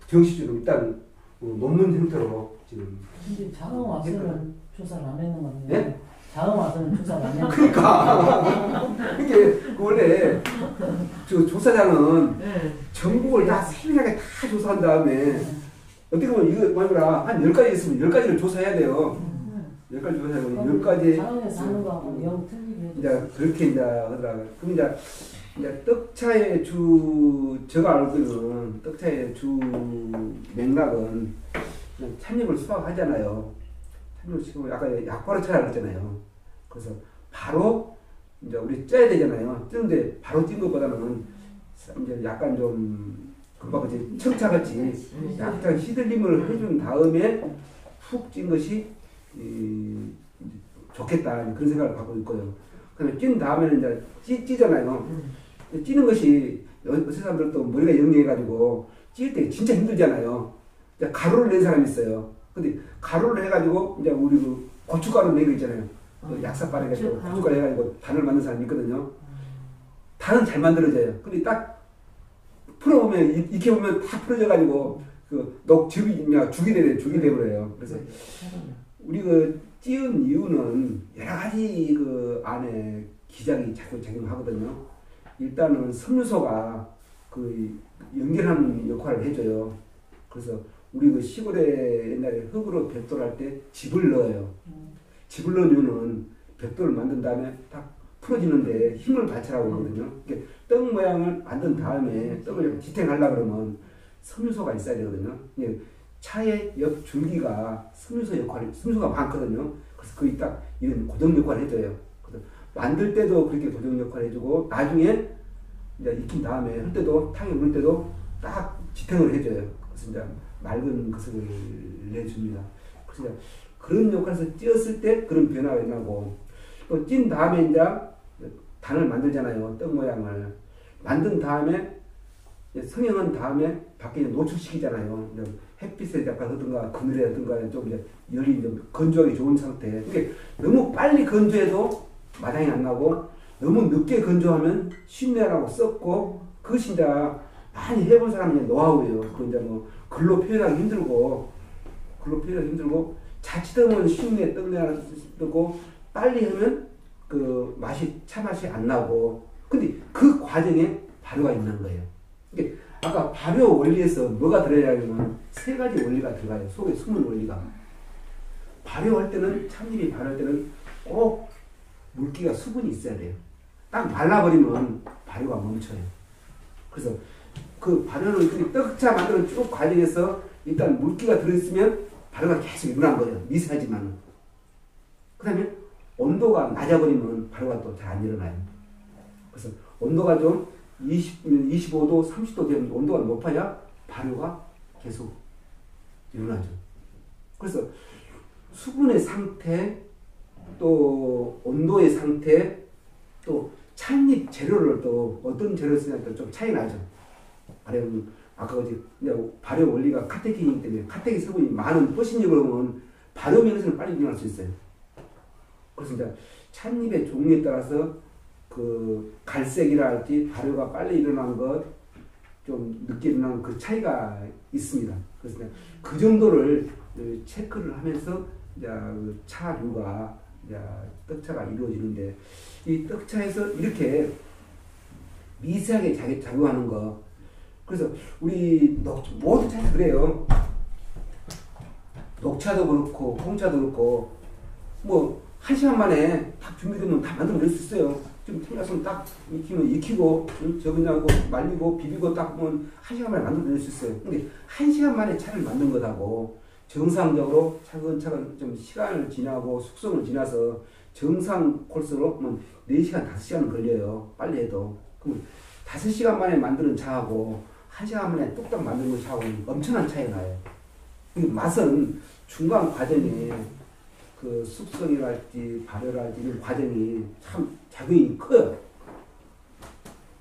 정식적으로 일단 논문 형태로 지금. 근데 자음 와서는 조사를 안 했는 건데. 네? 자음 와서는 조사를 안 했는 그러니까 이게 원래 저 조사자는 네. 전국을 다 세밀하게 다 조사한 다음에 어떻게 보면 이거 말해라 한 10가지 있으면 10가지를 조사해야 돼요. 10가지 조사해야 되고 10가지 자음에서 하는 거하고 영 틀리게 이제 그렇게 이제 하더라고요. 그럼 이제 떡차의 제가 알고는 떡차의 주 맥락은 그냥 찻잎을 수확하잖아요. 찻잎을 수확하고 아까 약바로 쳐야 그랬잖아요. 그래서 바로 이제 우리 쪄야 되잖아요. 찌는데 바로 찐 것보다는 이제 약간 좀 금방 이제 청차같이 약간 시들림을 해준 다음에 푹 찐 것이 좋겠다 그런 생각을 갖고 있고요. 그다음에 찐 다음에는 이제 찌잖아요. 찌는 것이 어떤 사람들도 머리가 영리해가지고 찔 때 진짜 힘들잖아요. 이제 가루를 낸 사람이 있어요. 근데 가루를 해가지고 이제 우리 그 고춧가루 낸 거 있잖아요. 그 약사바에 가지고 고춧가루 해가지고 단을 만든 사람이 있거든요. 단은 잘 만들어져요. 근데 딱 풀어보면 익혀보면 다 풀어져가지고 그 죽이 돼버려요. 그래서 우리 그 찌은 이유는 여러 가지 그 안에 기작이 자꾸 작용하거든요. 일단은 섬유소가 그 연결하는 역할을 해줘요. 그래서 우리 그 시골에 옛날에 흙으로 벽돌 할 때 집을 넣어요. 집을 넣은 이유는 벽돌을 만든 다음에 딱 풀어지는데 힘을 발달하고 하거든요. 떡 모양을 만든 다음에 떡을 지탱하려고 그러면 섬유소가 있어야 되거든요. 차의 옆 줄기가 섬유소가 많거든요. 그래서 거의 딱 이런 고정 역할을 해줘요. 그래서 만들 때도 그렇게 고정 역할을 해주고 나중에 이제 익힌 다음에 할 때도 탕에 물 때도 딱 지탱을 해줘요. 그래서 이제 맑은 것을 내줍니다. 그래서 이제 그런 역할에서 찌었을 때 그런 변화가 나고 또 찐 다음에 이제 단을 만들잖아요. 떡 모양을 만든 다음에 성형한 다음에 밖에 노출시키잖아요. 햇빛에 약간 하든가 그늘에 하든가 좀 이제 열이 좀 건조하기 좋은 상태. 이게 너무 빨리 건조해도 마당이 안 나고 너무 늦게 건조하면 신내라고 썩고 그것이 이제 많이 해본 사람이 노하우예요. 그 이제 뭐 글로 표현하기 힘들고 자칫하면 신내 떡내가 뜨고 빨리 하면 그 차 맛이 안 나고 근데 그 과정에 발효가 있는 거예요. 이게 아까 발효 원리에서 뭐가 들어야냐면 세 가지 원리가 들어가요. 속에 숨은 원리가. 발효할 때는 찻잎이 발효할 때는 꼭 물기가 수분이 있어야 돼요. 딱 말라버리면 발효가 멈춰요. 그래서 그 발효는 떡차 만드는 쭉 과정에서 일단 물기가 들어있으면 발효가 계속 일어난 거예요. 미세하지만. 그 다음에 온도가 낮아버리면 발효가 또 잘 안 일어나요. 그래서 온도가 좀 25도, 30도 되면 온도가 높아야 발효가 계속 일어나죠. 그래서 수분의 상태, 또 온도의 상태, 또 찻잎 재료를 또 어떤 재료를 쓰냐에 좀 차이 나죠. 아까 발효 원리가 카테킨이기 때문에 카테킨 성분이 많은 포신잎을 하면 발효 면에서는 빨리 일어날 수 있어요. 그래서 이제 찻잎의 종류에 따라서 그 갈색이라 할지 발효가 빨리 일어난 것, 좀 늦게 일어난 그 차이가 있습니다. 그래서 그 정도를 체크를 하면서 이제 그 차류가 이제 떡차가 이루어지는데 이 떡차에서 이렇게 미세하게 작용하는 거. 그래서 우리 모든 차에서 그래요. 녹차도 그렇고 홍차도 그렇고 뭐 1시간 만에 딱 준비되면 다 만들어 낼 수 있어요. 좀 생각하면 딱 익히고 저그냐고 말리고 비비고 딱 보면 1시간 만에 만들어 낼 수 있어요. 근데 1시간 만에 차를 만든 것하고 정상적으로 차근차근 좀 시간을 지나고 숙성을 지나서 정상 코스로 하면 4시간, 5시간 걸려요. 빨리 해도. 그럼 5시간 만에 만드는 차하고 1시간 만에 뚝딱 만드는 차하고는 엄청난 차이가 나요. 맛은 중간 과정에 그 숙성이랄지 발효랄지 이런 과정이 참 작용이 커요.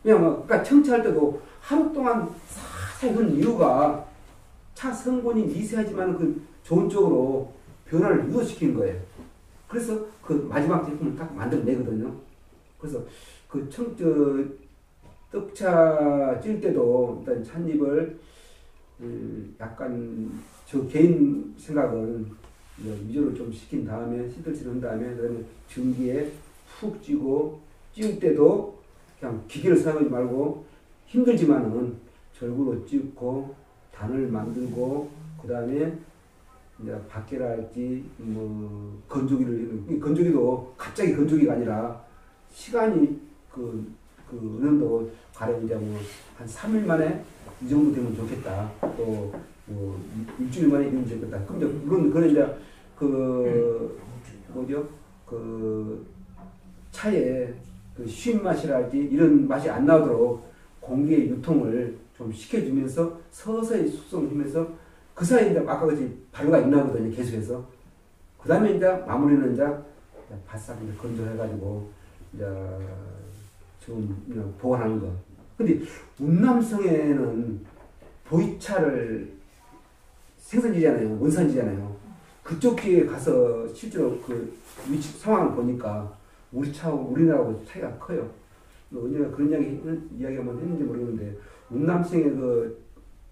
그러니까 청취할 때도 하루 동안 사사히 그런 이유가 차 성분이 미세하지만 그 좋은 쪽으로 변화를 유도시키는 거예요. 그래서 그 마지막 제품을 딱 만들어내거든요. 그래서 그 떡차 찔 때도 일단 찻잎을 약간 저 개인 생각은 위조를 좀 시킨 다음에 시들시들 한 다음에 그다음에 전기에 푹 찌고 찌울 때도 그냥 기계를 사용하지 말고 힘들지만은 절구로 찌고 단을 만들고 그다음에 이제 밖에랄지 뭐 건조기도 갑자기 건조기가 아니라 시간이 그 어느 정도 가령 이제 뭐 한 3일 만에 이 정도 되면 좋겠다. 또 뭐 일주일 만에 이러면 좋겠다. 그럼 그건 이제 그 차에 그 쉰 맛이랄지 이런 맛이 안 나오도록 공기의 유통을 좀 시켜주면서 서서히 숙성하면서 그 사이에 이제 아까 같이 발효가 일어나거든요. 계속해서. 그 다음에 이제 마무리는 이제 바싹 이제 건조해가지고 이제 좀 보관하는 거. 근데 운남성에는 보이차를 생산지잖아요. 원산지잖아요. 그쪽 지에 가서 실제로 그 위치 상황을 보니까 우리나라하고 차이가 커요. 언제가 그런 이야기 한번 했는지 모르겠는데 운남성의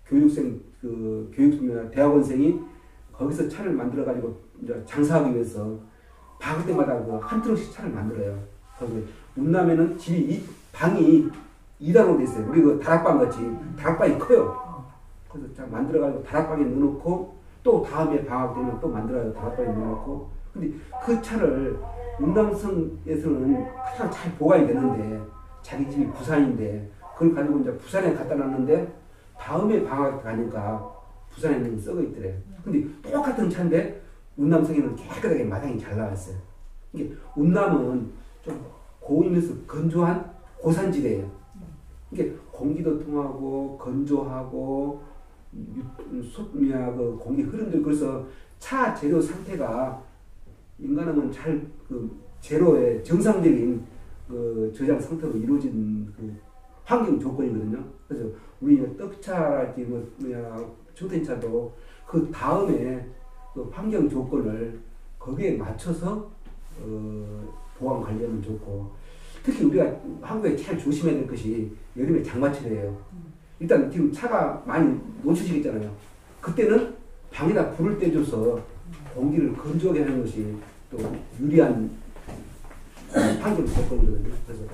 그 대학원생이 거기서 차를 만들어 가지고 이제 장사하기 위해서 방학 때마다 그 한 트럭씩 차를 만들어요. 거기 운남에는 집이 방이 2단으로 돼 있어요. 우리 그 다락방 같이 다락방이 커요. 그래서 차 만들어 가지고 다락방에 넣어놓고 또 다음에 방학 되면 또 만들어 가지고 다락방에 넣어놓고. 근데 그 차를 운남성에서는 가장 잘 보관이 되는데 자기 집이 부산인데 그걸 가지고 이제 부산에 갖다 놨는데 다음에 방학 가니까 부산에 있는 게 썩어 있더래. 근데 똑같은 차인데 운남성에는 깨끗하게 마당이 잘 나왔어요. 이게 운남은 좀 고온에서 건조한 고산지대예요. 이게 공기도 통하고 건조하고 솥미하고 공기 흐름들 그래서 차 재료 상태가 인간은 잘 그 재료의 정상적인 그 저장 상태로 이루어진 그 환경 조건이거든요. 그래서 우리 떡차랄지 청태차도 그 다음에 그 환경 조건을 거기에 맞춰서 보관 관리하면 좋고 특히 우리가 한국에 제일 조심해야 될 것이 여름에 장마철이에요. 일단 지금 차가 많이 노출시켰잖아요. 그때는 방에다 불을 떼줘서 공기를 건조하게 하는 것이 또 유리한 환경 조건이거든요. 그래서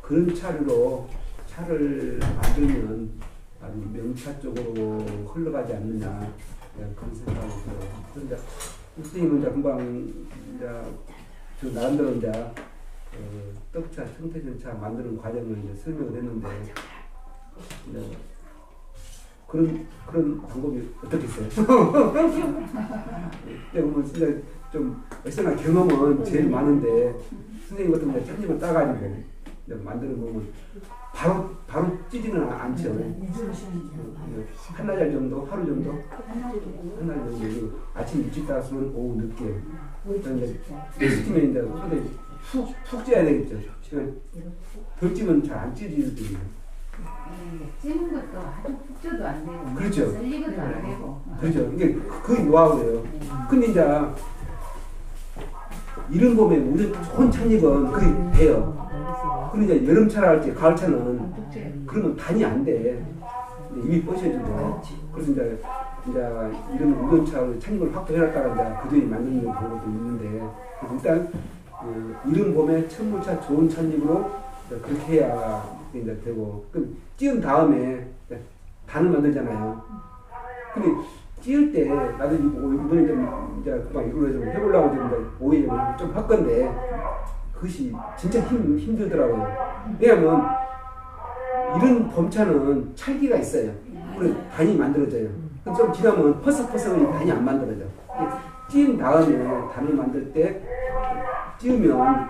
그런 차로 차를 만들면 아주 명차 쪽으로 흘러가지 않느냐 그런 생각이 들어요. 그런데 선생님은 이제 금방 이제 저 나름대로 이제 떡차, 청태전차 만드는 과정을 이제 설명을 했는데 그런 방법이 어떻겠어요? 그러면 진짜 좀 어쨌거나 경험은 제일 많은데 선생님 같은 경우는 찻잎을 따가지고 만드는 거면 바로 찌지는 않죠. 한나절 정도, 하루 정도, 한나절 정도. 아침 일찍 따았으면 오후 늦게. 시키면 이제 푹 찌야 되겠죠. 덜 찌면 잘 안 찌지거든요. 찌는 것도 아주 푹 쪄도 안 되고, 그렇죠. 썰리고도 안 되고. 그렇죠. 이게 그게 노하우예요. 근데 이제 이런 봄에 우리 좋은 찻잎은 그게 돼요. 근데 이제 여름차라 할지 가을차는 그러면 단이 안 돼. 입이 뻗쳐지고. 그래서 이제 이런 우연차 찻잎을 확보해놨다가 이제 그 뒤에 만드는 방법도 있는데 일단 이른 봄에 천물차 좋은 찻잎으로 그렇게 해야 이제 되고, 그 찌은 다음에 단을 만들잖아요. 근데 찌을 때 나도 이번에 좀 이제 그만 이걸로 좀 해보려고 좀 오해 좀 할 건데 그것이 진짜 힘들더라고요. 왜냐면 이런 범차는 찰기가 있어요. 그래서 단이 만들어져요. 좀 지나면 퍼석퍼석이 단이 안 만들어져. 찌은 다음에 단을 만들 때 찌우면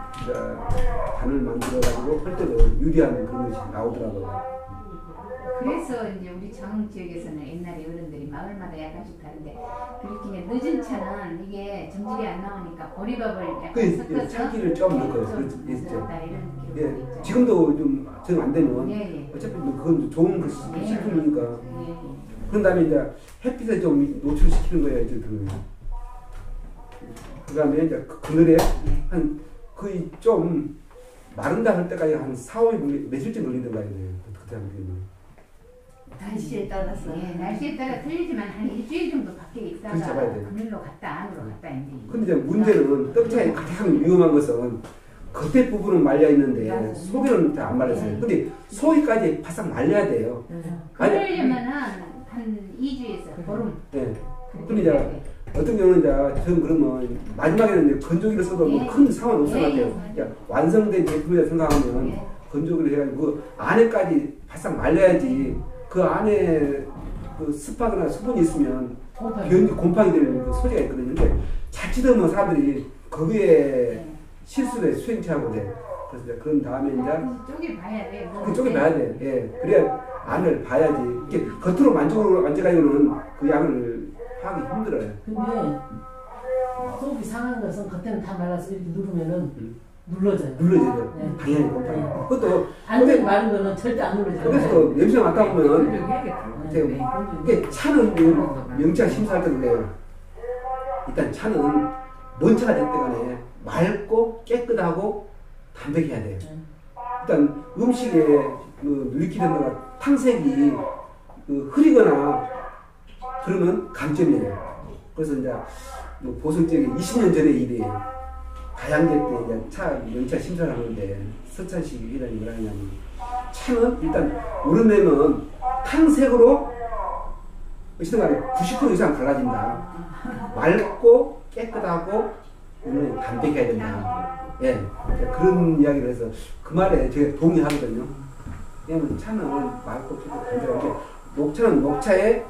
단을 만들어가지고 할 때도 유리한 그런 것이 나오더라고요. 그래서 이제 우리 장흥 지역에서는 옛날에 어른들이 마을마다 약간씩 다른데 그렇게 늦은 차는 이게 정질이 안 나오니까 보리밥을 약간 섞어서 찰기를 좀 넣어요. 좀 만들었다 이런 기록이 예, 있죠. 지금도 좀 정 안 되면 예. 어차피 뭐 그건 좋은 그 예. 식품이니까. 예. 그런 다음에 이제 햇빛에 좀 노출시키는 거예요. 이제 그 다음에 이제 그늘에 한 거의 좀 마른다 할 때까지 한 4, 5일 며칠째 걸리던가 해요. 그때 하면. 날씨에 따라서 날씨에 따라 틀리지만 한 일주일 정도 밖에 그렇게 있다가 잡아야 돼요. 그늘로 갔다 안으로 갔다 이제. 근데 이제 문제는 떡차에 가장 위험한 것은 겉에 부분은 말려 있는데 속에는 잘 안 말렸어요. 근데 속에까지 바싹 말려야 돼요. 그러려면은 한 2주에서 보름. 네. 근데 이제 어떤 경우는 이제 전 그러면 마지막에는 이제 건조기를 써도 뭐 큰 상관 없을 것 같아요. 완성된 제품이라 생각하면 건조기를 해가지고 그 안에까지 바싹 말려야지 그 안에 그 습하거나 수분이 있으면 곰팡이 되는 그 소지가 있거든요. 근데 자칫하면 사람들이 거기에 실수를 수행차하고 돼. 그래서 이제 그런 다음에 이제 쪼개 봐야 돼. 그쪽에 봐야 돼. 예. 그래야 안을 봐야지. 이렇게 겉으로 만져가지고는 그 양을 하기 힘들어요. 근데 속이 상한 것은 겉에는 다 말라서 이렇게 누르면은 눌러져요. 눌러져요. 네. 당연히 곰팡이. 그것도 안쪽이 마른 거는 절대 안 눌러져요. 그래서 또 냄새 맡다 보면 네. 이게 차는 명차 심사할 때도 그래요. 일단 차는 뭔 차가 됐든 간에 맑고 깨끗하고 담백해야 돼요. 일단 음식에 그 누리끼리나 탕색이 그 흐리거나 그러면 감점이에요. 그래서 이제 뭐 보성적인 20년 전의 일이에요. 가양제 때 이제 차 명차 심사를 하는데 서천식이라는 걸 하냐면 차는 일단 오르내면 탕색으로 어쨌든 간에 90% 이상 달라진다. 맑고 깨끗하고 담백해야 된다. 예, 그런 이야기를 해서 그 말에 제가 동의하거든요. 왜냐면 차는 맑고 깨끗한데 녹차는 녹차의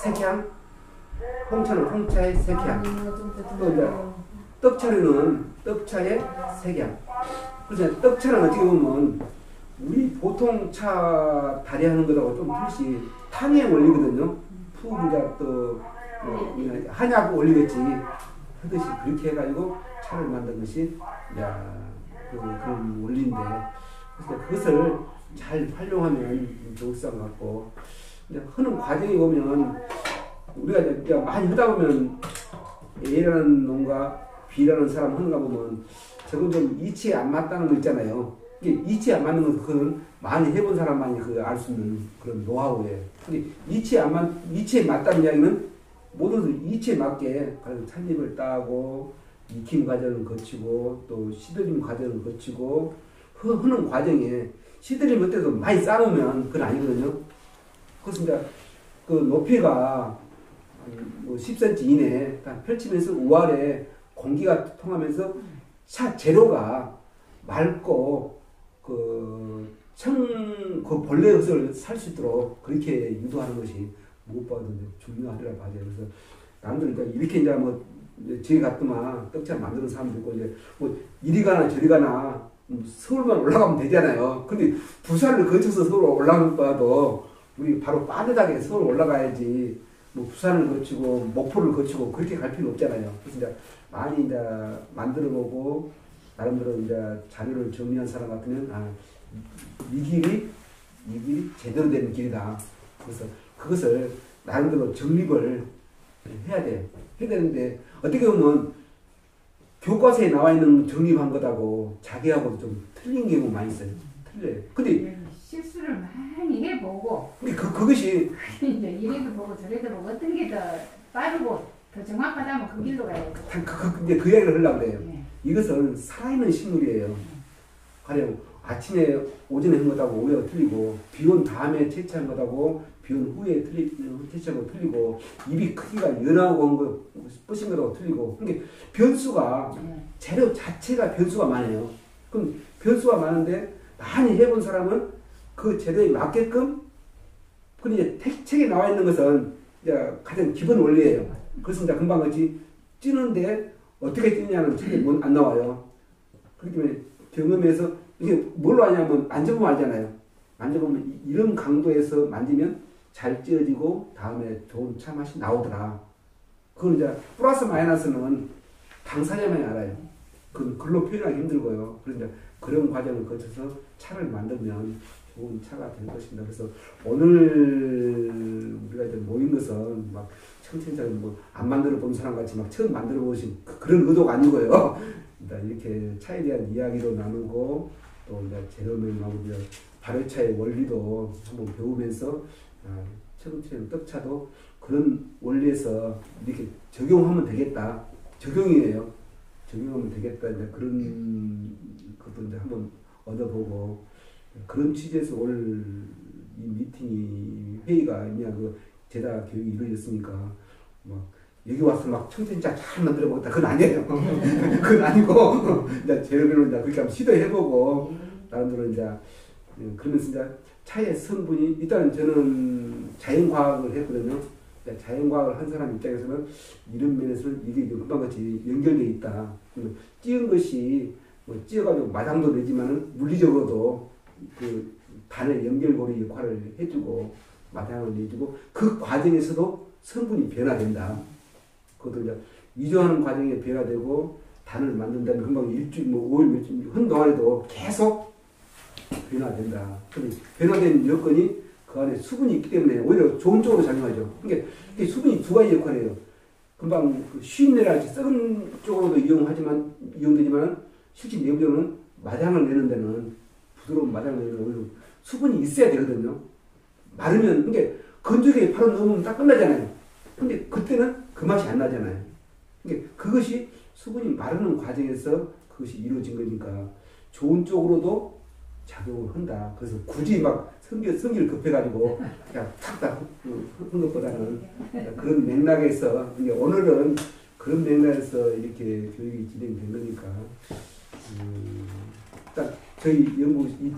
색향, 홍차는 홍차의 색향, 또 이제 떡차류는 떡차의 색향. 그래서 떡차는 어떻게 보면 우리 보통 차 다리하는 것하고 좀 틀리 탕의 원리거든요. 푹 이제 또 한약 원리겠지 하듯이 그렇게 해가지고 차를 만든 것이 그런 원리인데 그래서 그것을 잘 활용하면 좋을 것 같고 이제 하는 과정에 보면 우리가 이제 많이 하다 보면 A라는 놈과 B라는 사람 하는가 보면 저건 좀 이치에 안 맞다는 거 있잖아요. 이게 이치에 안 맞는 건 그건 많이 해본 사람만이 그 알 수 있는 그런 노하우예요. 근데 이치에 맞다는 이야기는 모든 이치에 맞게 찻잎을 따고 익힘 과정을 거치고 또 시들림 과정을 거치고 하는 과정에 시들림 그때도 많이 쌓으면 그건 아니거든요. 그래서 이제 그 높이가 뭐 10cm 이내 펼치면서 우아래 공기가 통하면서 차 재료가 맑고 그 벌레 흙을 살 수 있도록 그렇게 유도하는 것이 무엇보다도 중요하더라 봐요. 그래서 남들 이렇게 이제 뭐 저희 같더만 떡차 만드는 사람도 있고 이제 뭐 이리 가나 저리 가나 서울만 올라가면 되잖아요. 근데 부산을 거쳐서 서울 올라가는 것도 우리 바로 빠듯하게 서울 올라가야지. 뭐 부산을 거치고 목포를 거치고 그렇게 갈 필요 없잖아요. 그래서 이제 많이 이제 만들어보고 나름대로 이제 자료를 정리한 사람 같으면 이 길이 제대로 된 길이다. 그래서 그것을 나름대로 정립을 해야 돼요. 해야 되는데 어떻게 보면 교과서에 나와 있는 정립한 것하고 자기하고 좀 틀린 경우 많이 있어요. 틀려요. 근데 실수를 많이 해보고 근데 그것이 이제 이래도 보고 저래도 보고 어떤 게 더 빠르고 더 정확하다면 그 길로 가야 돼. 이제 그 이야기를 하려고 그래요. 네. 이것은 살아있는 식물이에요. 가령 아침에 오전에 한 것하고 오후에 틀리고 비 온 다음에 채취한 것하고 비 온 후에 채취한 거 틀리고 입이 크기가 연하고 온 거 뿌신 것하고 틀리고 그러니까 변수가 재료 자체가 변수가 많아요. 그럼 변수가 많은데 많이 해본 사람은 그 재료에 맞게끔 근데 이제 책에 나와 있는 것은 이제 가장 기본 원리예요. 그래서 이제 금방 같이 찌는데 어떻게 찌느냐는 책에 안 나와요. 그렇기 때문에 경험에서 이게 뭘로 하냐면 만져보면 알잖아요. 만져보면 이런 강도에서 만지면 잘 찌어지고 다음에 좋은 차 맛이 나오더라. 그건 이제 플러스 마이너스는 당사자만이 알아요. 그건 글로 표현하기 힘들고요. 그런데 그런 과정을 거쳐서 차를 만들면 좋은 차가 될 것입니다. 그래서 오늘 우리가 이제 모인 것은 막 청천자는 뭐 안 만들어 본 사람 같이 막 처음 만들어 보신 그런 의도가 아니고요. 일단 이렇게 차에 대한 이야기도 나누고 또 이제 재료명하고 이제 발효차의 원리도 한번 배우면서 차근차근 떡차도 그런 원리에서 이렇게 적용하면 되겠다. 적용이에요. 적용하면 되겠다. 이제 그런 것도 이제 한번 얻어보고 그런 취지에서 오늘 이 미팅이 회의가 그냥 그 제다 교육이 이루어졌으니까 막 여기 와서 막 청천자 잘 만들어 보겠다. 그건 아니에요. 그건 아니고 이제 재료별로 이제 그렇게 한번 시도해보고 나름대로 이제 그러면서 이제 차의 성분이 일단 저는 자연과학을 했거든요. 자연과학을 한 사람 입장에서는 이런 면에서는 이게 금방같이 연결되어 있다. 찌은 것이 뭐 찌어가지고 마당도 내지만은 물리적으로도 그 단의 연결고리 역할을 해주고 마당을 내주고 그 과정에서도 성분이 변화된다. 그것도 이제 위조하는 과정에 변화되고 단을 만든다면 금방 일주일 뭐 5일 며칠 한 동안에도 계속 변화된다. 근데 변화된 여건이 그 안에 수분이 있기 때문에 오히려 좋은 쪽으로 작용하죠. 그러니까 수분이 두 가지 역할이에요. 금방 그 쉰내랄지 썩은 쪽으로도 이용되지만 실제 내부적으로는 마당을 내는 데는 부드러운 마당을 내는 데는 오히려 수분이 있어야 되거든요. 마르면 그러니까 건조기에 바로 넣으면 딱 끝나잖아요. 근데 그때는 그 맛이 안 나잖아요. 그러니까 그것이 수분이 마르는 과정에서 그것이 이루어진 거니까 좋은 쪽으로도 작용을 한다. 그래서 굳이 막 성질 급해가지고 그냥 탁탁 한 것보다는 그런 맥락에서 오늘은 그런 맥락에서 이렇게 교육이 진행된 거니까 딱 저희 연구 이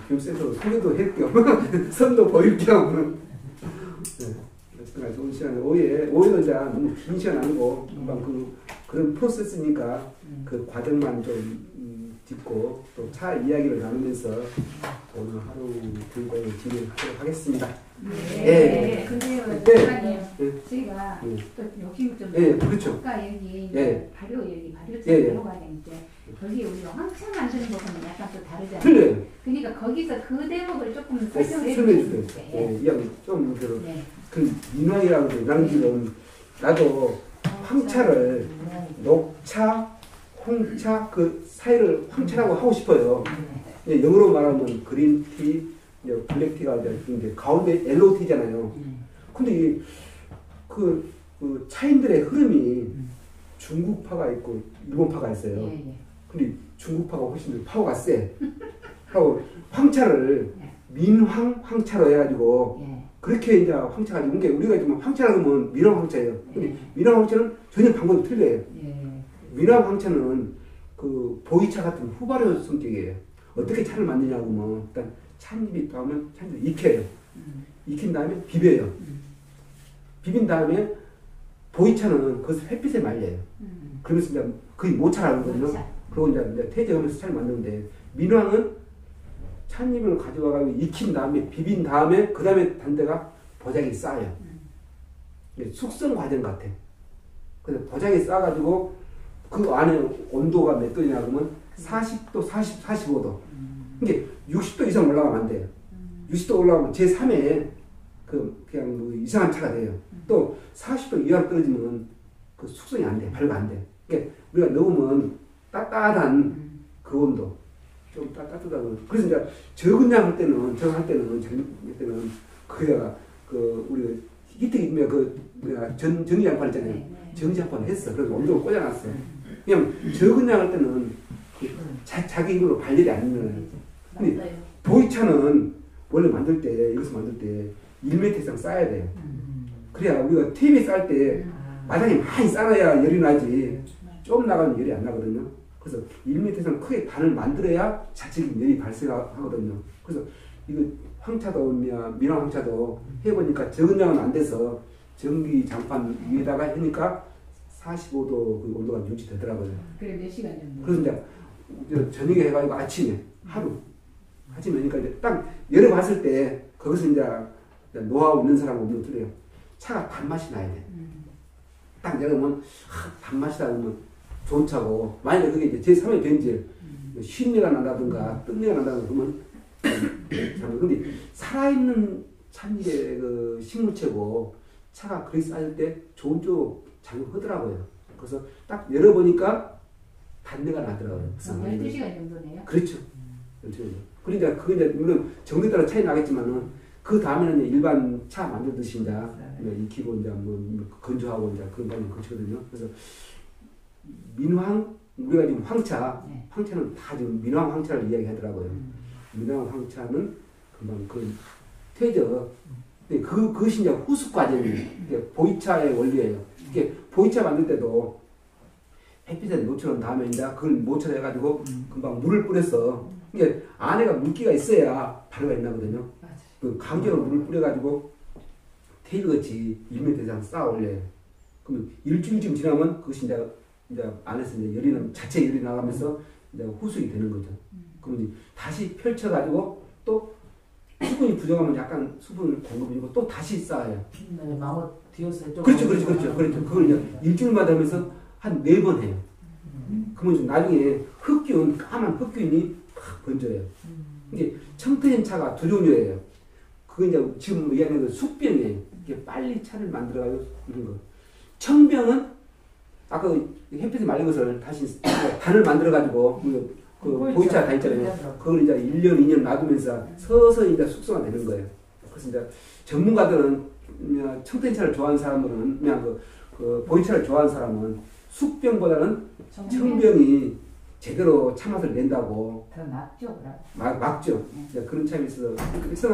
교육센터 소개도 했겸 선도 보일 겸 네, 좋은 시간에 오해는 이제 너무 긴 시간 아니고 금방 그런 프로세스니까 그 과정만 좀 짚고 또 차 이야기를 나누면서 오늘 하루 교육을 진행하도록 하겠습니다. 네. 근데요, 저희가 또 욕심 좀. 그렇죠. 아까 여기 발효차 발효과정인데 거기 우리가 황차 만드는 거는 약간 또 다르잖아요. 틀려요. 그러니까 거기서 그 대목을 조금 설명해 주세요. 주세요. 이야기 좀 그 민화이라고 그래. 나는 지금 나도 황차를 녹차, 홍차 그 사이를 황차라고 하고 싶어요. 영어로 말하면 그린티, 블랙티가 이제 가운데 LOT잖아요. 근데 그 차인들의 흐름이 중국파가 있고 일본파가 있어요. 근데 중국파가 훨씬 더 파워가 세. 하고 황차를 민황 황차로 해가지고 그렇게 이제 황차가 있는 게 우리가 지금 황차라고 하면 민황 황차예요. 근데 민황 황차는 전혀 방법이 틀려요. 민황 황차는 그 보이차 같은 후발효 성격이에요. 어떻게 차를 만드냐고 뭐 일단 찻잎이 나오면 찻잎을 익혀요. 익힌 다음에 비벼요. 비빈 다음에 보이차는 그것을 햇빛에 말려요. 그러면서 이제 거의 모차라는 거거든요. 그리고 이제 태제하면서 차를 만드는데 민황은 찻잎을 가져와가지고 익힌 다음에 비빈 다음에 그 다음에 단데가 보자기 쌓아요. 숙성 과정 같아. 그래서 보자기 쌓아가지고 그 안에 온도가 몇 도냐 그러면 40도, 45도. 이게 60도 이상 올라가면 안 돼요. 60도 올라가면 제3의 그냥 뭐 이상한 차가 돼요. 또 40도 이하로 떨어지면 그 숙성이 안 돼. 발효가 안 돼. 그러니까 우리가 넣으면 따뜻한 그 온도. 좀 따뜻하고. 그래서 이제 적은 양 할 때는, 그게다가 우리가 히트기면 전기장판 있잖아요. 전기장판 했어. 그래서 온도를 꽂아놨어. 그냥 적은 양 할 때는 자기 힘으로 발열이 안 일어나요. 근데 맞아요. 보이차는 원래 만들 때 이것을 만들 때 1m 이상 쌓아야 돼요. 그래야 우리가 TV 쌀 때 마당에 많이 쌓아야 열이 나지 좀 나가면 열이 안 나거든요. 그래서 1m 이상 크게 단을 만들어야 자체적인 열이 발생하거든요. 그래서 이거 황차도 미남 황차도 해보니까 적은 양은 안 돼서 전기 장판 위에다가 하니까 45도 그 온도가 유지되더라고요. 그래 몇 시간 정도? 그래서 이제 저녁에 해가지고 아침에 아침에 하니까 이제 딱 열어봤을 때 거기서 이제 노하우 있는 사람 없는 틀려요. 차가 단맛이 나야 돼. 딱 열으면 단맛이다 그러면 좋은 차고 만약에 그게 이제 제3의 변질 쉰내가 난다든가 뜬내가 난다든가 그러면 근데 살아있는 참이게 그 식물체고 차가 그렇게 쌓일 때 좋은 쪽 작용하더라고요. 그래서 딱 열어보니까 단내가 나더라고요. 12시간 정도네요. 그렇죠. 그러니까 그게 이제 물론 정도에 따라 차이 나겠지만은 그 다음에는 이제 일반 차 만들듯이 이제 익히고 이제 뭐 건조하고 이제 그런 과정이 거치거든요. 그래서 민황 우리가 지금 황차는 다 지금 민황 황차를 이야기하더라고요. 민황 황차는 금방 그 퇴적. 근데 그것이 이제 후숙 과정이에요. 보이차의 원리예요. 이게 보이차 만들 때도 햇빛에 노출한 다음에 이제 그걸 모처해가지고 금방 물을 뿌려서 이게 안에가 물기가 있어야 발효가 있나거든요. 그 강제로 물을 뿌려가지고 테이블같이 1m 이상 쌓아 올려요. 그러면 일주일쯤 지나면 그것이 이제 안에서 이제 열이 자체 열이 나가면서 이제 후숙이 되는 거죠. 그러면 다시 펼쳐가지고 또 수분이 부족하면 약간 수분을 공급해주고 또 다시 쌓아요. 마모 뒤어서 좀. 그렇죠. 그걸 이제 일주일마다 하면서 한 4번 해요. 그러면 나중에 까만 흑균이 팍 번져요. 이게 청태현 차가 두 종류예요. 그게 이제 지금 이야기하는 숙병이에요. 이게 빨리 차를 만들어가지고 이런 거. 청병은 아까 햇빛에 말린 것을 다시 단을 만들어가지고 그 보이차 다 있잖아요. 그걸 이제 1년, 2년 놔두면서 서서히 이제 숙성화 되는 거예요. 그래서 이제 전문가들은 청태차를 좋아하는 사람은 그냥 그 보이차를 좋아하는 사람은 숙병보다는 청병이 제대로 차맛을 낸다고. 더 낫죠, 그럼. 막죠. 그런 차이 있어서 그래서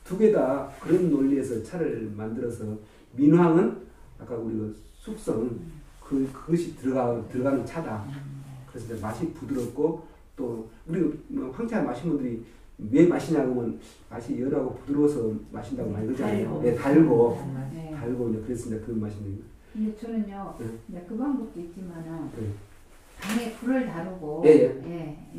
두 개 다 그런 논리에서 차를 만들어서 민황은 아까 우리가 숙성 그것이 들어가는 차다. 그래서 이제 맛이 부드럽고 또 우리 황차 마신 분들이 왜 마시냐 그러면 맛이 연하고 부드러워서 마신다고 많이 그러잖아요. 달고 이제 그래서 이제 그런 맛입니다. 근데 저는요, 이제 그 방법도 있지만은 방에 불을 다루고, 이제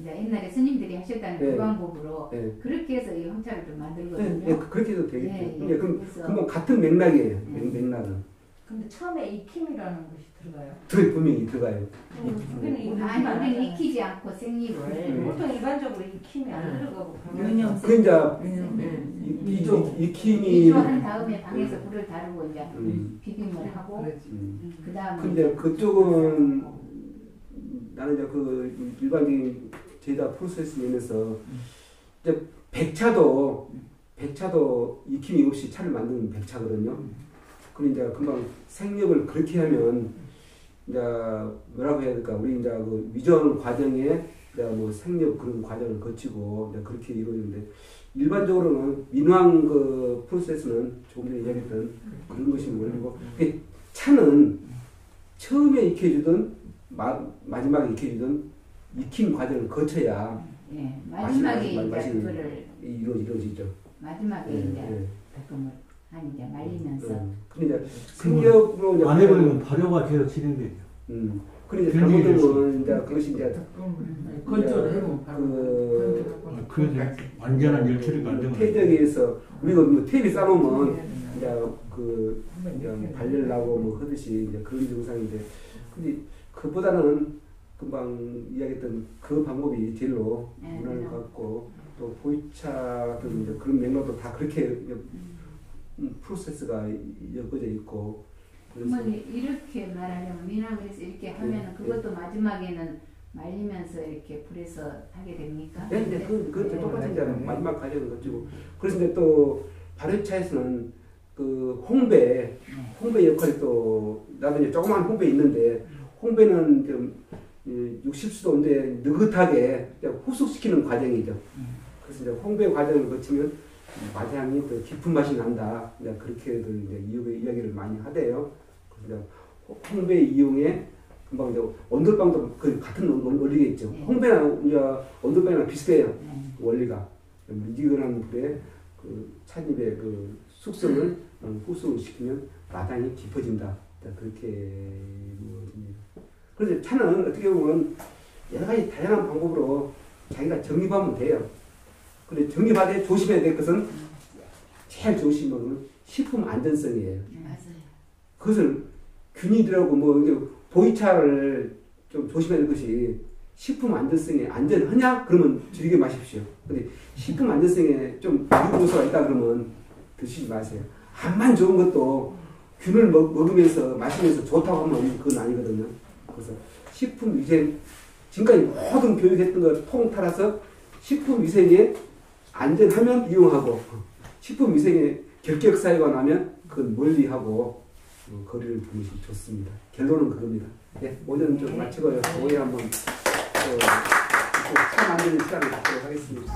옛날에 스님들이 하셨다는 그 방법으로 그렇게 해서 이 황차를 좀 만들거든요. 그렇게 해도 되겠죠. 그럼 같은 맥락이에요. 맥락은. 근데 처음에 익힘이라는 것이 들어가요? 분명히 들어가요. 우리는 익히지 않고 생잎을. 보통 일반적으로 익힘이 안 들어가고 그 이제 익힘이 한 다음에 방에서 불을 다루고 이제 비빔을 하고 그 다음에. 근데 그쪽은 나는 이제 그 일반적인 제다 프로세스 면에서 이제 백차도 익힘이 없이 차를 만드는 백차거든요. 그럼 이제 금방 생력을 그렇게 하면 이제 뭐라고 해야 될까? 우리 이제 그 위전 과정에 이제 뭐 생력 그런 과정을 거치고 이제 그렇게 이루어지는데 일반적으로는 민황 그 프로세스는 조금 전에 이야기했던 그런 것이 원리고 차는 처음에 익혀주든 마지막에 익혀주든 익힘 과정을 거쳐야 마지막에 이제 그거를 이루어지죠. 마지막에 이제 닭금을 한 이제 말리면서. 근데 이제 생력으로 안 해버리면 발효가 계속 진행돼요. 근데 이제 잘못되면 이제 그것이 이제 건조를 해면 그래서 완전한 열처리가 안 되면 퇴적에서 우리가 뭐 테이프 싸놓으면 이제 그 발열 나고 뭐 하듯이 이제 그런 증상인데 근데 그보다는 금방 이야기했던 그 방법이 제일로 문화를 갖고 또 보이차 같은 이제 그런 맥락도 다 그렇게 프로세스가 엮어져 있고. 그러면 이렇게 말하려면 민화그래서 이렇게 하면은 그것도 마지막에는 말리면서 이렇게 불에서 하게 됩니까? 네, 그것도 똑같은 이제 마지막 과정을 거치고. 그래서 이제 또 발효차에서는 그 홍배 역할이 또 나도 이제 조그만 홍배 있는데 홍배는 좀 60수도인데 느긋하게 후숙시키는 과정이죠. 그래서 이제 홍배 과정을 거치면 마향이 더 깊은 맛이 난다. 이제 그렇게들 이제 이야기를 많이 하대요. 그래서 이제 홍배 이용에 금방 이제 온돌방도 그 같은 원리겠죠. 홍배나 이제 온돌방이랑 비슷해요. 원리가 미지근한 불에 그 찻잎의 그 숙성을 후숙시키면 마향이 깊어진다. 그렇게 그래서 차는 어떻게 보면 여러 가지 다양한 방법으로 자기가 정립하면 돼요. 근데 정립할 때 조심해야 될 것은 제일 조심한 건 식품 안전성이에요. 맞아요. 그것을 균이들하고 뭐 이제 보이차를 좀 조심해야 될 것이 식품 안전성에 안전하냐? 그러면 즐겨 마십시오. 근데 식품 안전성에 좀 유효소가 있다 그러면 드시지 마세요. 암만 좋은 것도 균을 먹으면서 마시면서 좋다고 하면 그건 아니거든요. 그래서 식품위생 지금까지 모든 교육했던 걸 통틀어서 식품위생에 안전하면 이용하고 식품위생에 결격 사유가 나면 그건 멀리하고 거리를 두는 것이 좋습니다. 결론은 그겁니다. 네, 오늘은 좀 마치고요. 오후에 한번 차 만드는 시간을 갖도록 하겠습니다.